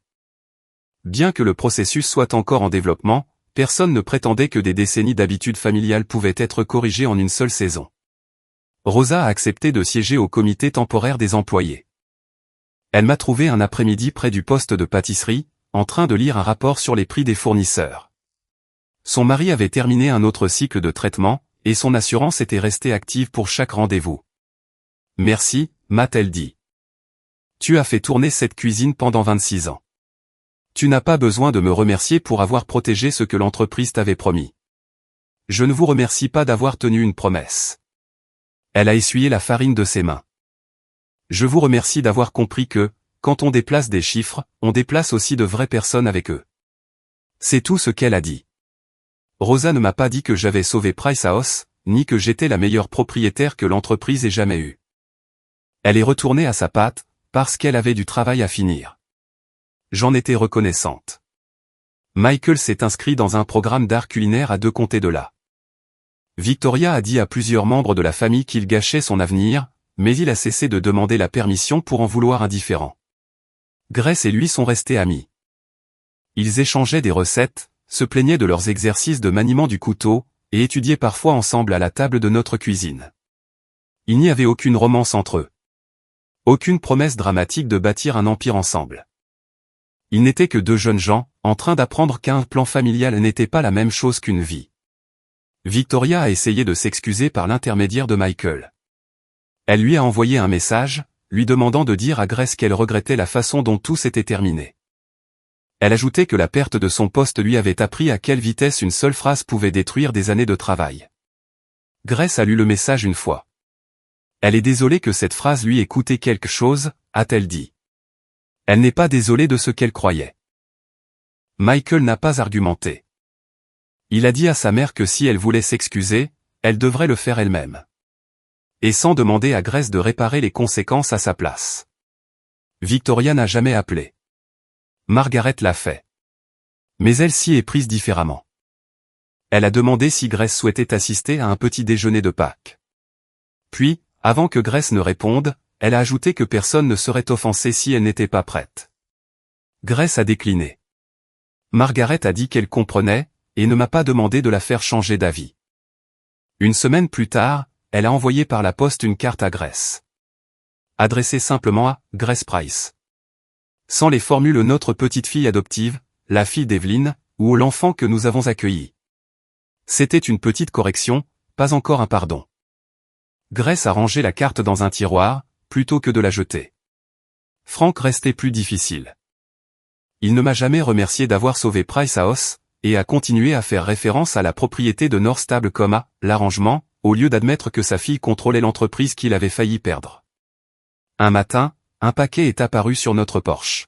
Bien que le processus soit encore en développement, personne ne prétendait que des décennies d'habitudes familiales pouvaient être corrigées en une seule saison. Rosa a accepté de siéger au comité temporaire des employés. Elle m'a trouvé un après-midi près du poste de pâtisserie, en train de lire un rapport sur les prix des fournisseurs. Son mari avait terminé un autre cycle de traitement, et son assurance était restée active pour chaque rendez-vous. « Merci », m'a-t-elle dit. « Tu as fait tourner cette cuisine pendant 26 ans. Tu n'as pas besoin de me remercier pour avoir protégé ce que l'entreprise t'avait promis. Je ne vous remercie pas d'avoir tenu une promesse. » Elle a essuyé la farine de ses mains. Je vous remercie d'avoir compris que, quand on déplace des chiffres, on déplace aussi de vraies personnes avec eux. C'est tout ce qu'elle a dit. Rosa ne m'a pas dit que j'avais sauvé Price House, ni que j'étais la meilleure propriétaire que l'entreprise ait jamais eue. Elle est retournée à sa patte, parce qu'elle avait du travail à finir. J'en étais reconnaissante. Michael s'est inscrit dans un programme d'art culinaire à 2 comtés de là. Victoria a dit à plusieurs membres de la famille qu'il gâchait son avenir, mais il a cessé de demander la permission pour en vouloir un différent. Grace et lui sont restés amis. Ils échangeaient des recettes, se plaignaient de leurs exercices de maniement du couteau, et étudiaient parfois ensemble à la table de notre cuisine. Il n'y avait aucune romance entre eux. Aucune promesse dramatique de bâtir un empire ensemble. Ils n'étaient que 2 jeunes gens, en train d'apprendre qu'un plan familial n'était pas la même chose qu'une vie. Victoria a essayé de s'excuser par l'intermédiaire de Michael. Elle lui a envoyé un message, lui demandant de dire à Grace qu'elle regrettait la façon dont tout s'était terminé. Elle ajoutait que la perte de son poste lui avait appris à quelle vitesse une seule phrase pouvait détruire des années de travail. Grace a lu le message une fois. Elle est désolée que cette phrase lui ait coûté quelque chose, a-t-elle dit. Elle n'est pas désolée de ce qu'elle croyait. Michael n'a pas argumenté. Il a dit à sa mère que si elle voulait s'excuser, elle devrait le faire elle-même. Et sans demander à Grace de réparer les conséquences à sa place. Victoria n'a jamais appelé. Margaret l'a fait. Mais elle s'y est prise différemment. Elle a demandé si Grace souhaitait assister à un petit déjeuner de Pâques. Puis, avant que Grace ne réponde, elle a ajouté que personne ne serait offensé si elle n'était pas prête. Grace a décliné. Margaret a dit qu'elle comprenait, et ne m'a pas demandé de la faire changer d'avis. Une semaine plus tard, elle a envoyé par la poste une carte à Grace. Adressée simplement à Grace Price. Sans les formules notre petite fille adoptive, la fille d'Evelyn, ou l'enfant que nous avons accueilli. C'était une petite correction, pas encore un pardon. Grace a rangé la carte dans un tiroir, plutôt que de la jeter. Frank restait plus difficile. Il ne m'a jamais remercié d'avoir sauvé Price House, et a continué à faire référence à la propriété de North Stable comme à l'arrangement, au lieu d'admettre que sa fille contrôlait l'entreprise qu'il avait failli perdre. Un matin, un paquet est apparu sur notre porche.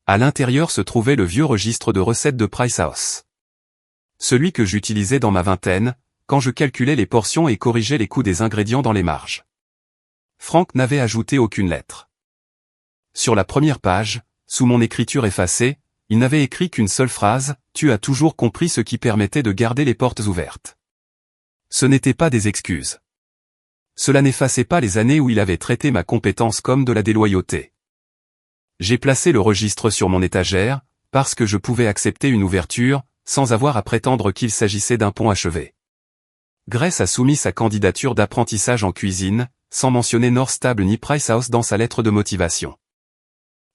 À l'intérieur se trouvait le vieux registre de recettes de Price House. Celui que j'utilisais dans ma vingtaine, quand je calculais les portions et corrigeais les coûts des ingrédients dans les marges. Frank n'avait ajouté aucune lettre. Sur la première page, sous mon écriture effacée, il n'avait écrit qu'une seule phrase, « Tu as toujours compris ce qui permettait de garder les portes ouvertes. » Ce n'étaient pas des excuses. Cela n'effaçait pas les années où il avait traité ma compétence comme de la déloyauté. J'ai placé le registre sur mon étagère, parce que je pouvais accepter une ouverture, sans avoir à prétendre qu'il s'agissait d'un pont achevé. Grace a soumis sa candidature d'apprentissage en cuisine, sans mentionner North Stable ni Price House dans sa lettre de motivation.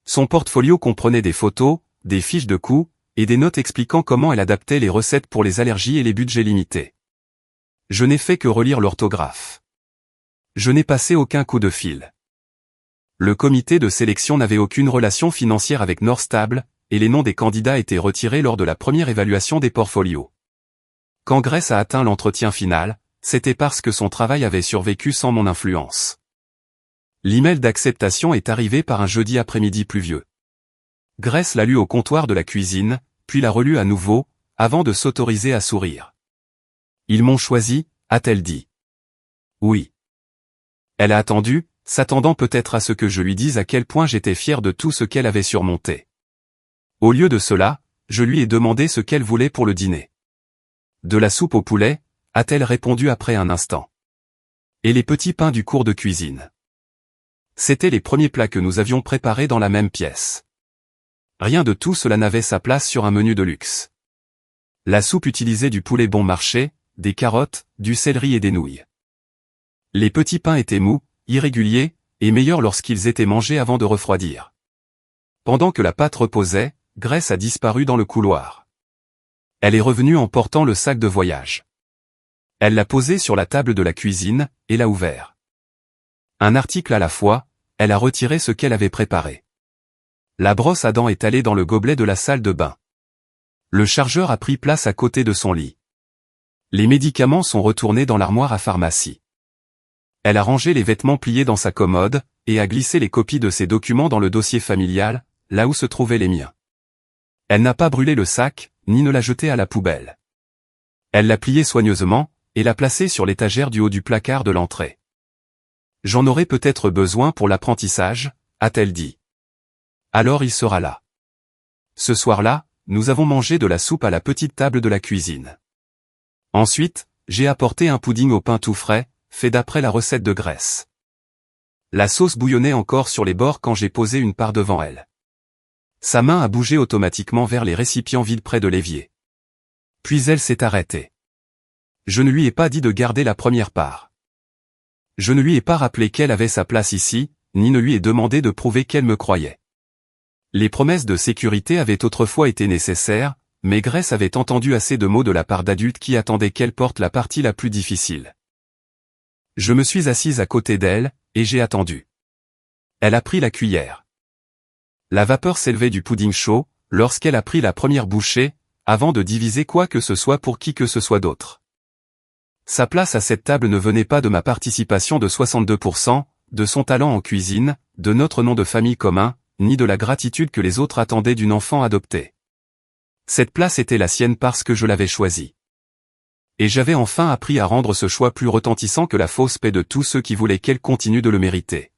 Son portfolio comprenait des photos, des fiches de coûts, et des notes expliquant comment elle adaptait les recettes pour les allergies et les budgets limités. Je n'ai fait que relire l'orthographe. Je n'ai passé aucun coup de fil. Le comité de sélection n'avait aucune relation financière avec North Stable, et les noms des candidats étaient retirés lors de la première évaluation des portfolios. Quand Grace a atteint l'entretien final, c'était parce que son travail avait survécu sans mon influence. L'email d'acceptation est arrivé par un jeudi après-midi pluvieux. Grace l'a lu au comptoir de la cuisine, puis l'a relu à nouveau, avant de s'autoriser à sourire. Ils m'ont choisi, a-t-elle dit. Oui. Elle a attendu, s'attendant peut-être à ce que je lui dise à quel point j'étais fier de tout ce qu'elle avait surmonté. Au lieu de cela, je lui ai demandé ce qu'elle voulait pour le dîner. De la soupe au poulet, a-t-elle répondu après un instant. Et les petits pains du cours de cuisine. C'étaient les premiers plats que nous avions préparés dans la même pièce. Rien de tout cela n'avait sa place sur un menu de luxe. La soupe utilisait du poulet bon marché, des carottes, du céleri et des nouilles. Les petits pains étaient mous, irréguliers, et meilleurs lorsqu'ils étaient mangés avant de refroidir. Pendant que la pâte reposait, Grace a disparu dans le couloir. Elle est revenue en portant le sac de voyage. Elle l'a posé sur la table de la cuisine, et l'a ouvert. Un article à la fois, elle a retiré ce qu'elle avait préparé. La brosse à dents est allée dans le gobelet de la salle de bain. Le chargeur a pris place à côté de son lit. Les médicaments sont retournés dans l'armoire à pharmacie. Elle a rangé les vêtements pliés dans sa commode, et a glissé les copies de ses documents dans le dossier familial, là où se trouvaient les miens. Elle n'a pas brûlé le sac, ni ne l'a jeté à la poubelle. Elle l'a plié soigneusement, et l'a placé sur l'étagère du haut du placard de l'entrée. J'en aurai peut-être besoin pour l'apprentissage, a-t-elle dit. Alors il sera là. Ce soir-là, nous avons mangé de la soupe à la petite table de la cuisine. Ensuite, j'ai apporté un pudding au pain tout frais, fait d'après la recette de Grace. La sauce bouillonnait encore sur les bords quand j'ai posé une part devant elle. Sa main a bougé automatiquement vers les récipients vides près de l'évier. Puis elle s'est arrêtée. Je ne lui ai pas dit de garder la première part. Je ne lui ai pas rappelé qu'elle avait sa place ici, ni ne lui ai demandé de prouver qu'elle me croyait. Les promesses de sécurité avaient autrefois été nécessaires, mais Grace avait entendu assez de mots de la part d'adultes qui attendaient qu'elle porte la partie la plus difficile. Je me suis assise à côté d'elle, et j'ai attendu. Elle a pris la cuillère. La vapeur s'élevait du pudding chaud, lorsqu'elle a pris la première bouchée, avant de diviser quoi que ce soit pour qui que ce soit d'autre. Sa place à cette table ne venait pas de ma participation de 62%, de son talent en cuisine, de notre nom de famille commun, ni de la gratitude que les autres attendaient d'une enfant adoptée. Cette place était la sienne parce que je l'avais choisie. Et j'avais enfin appris à rendre ce choix plus retentissant que la fausse paix de tous ceux qui voulaient qu'elle continue de le mériter.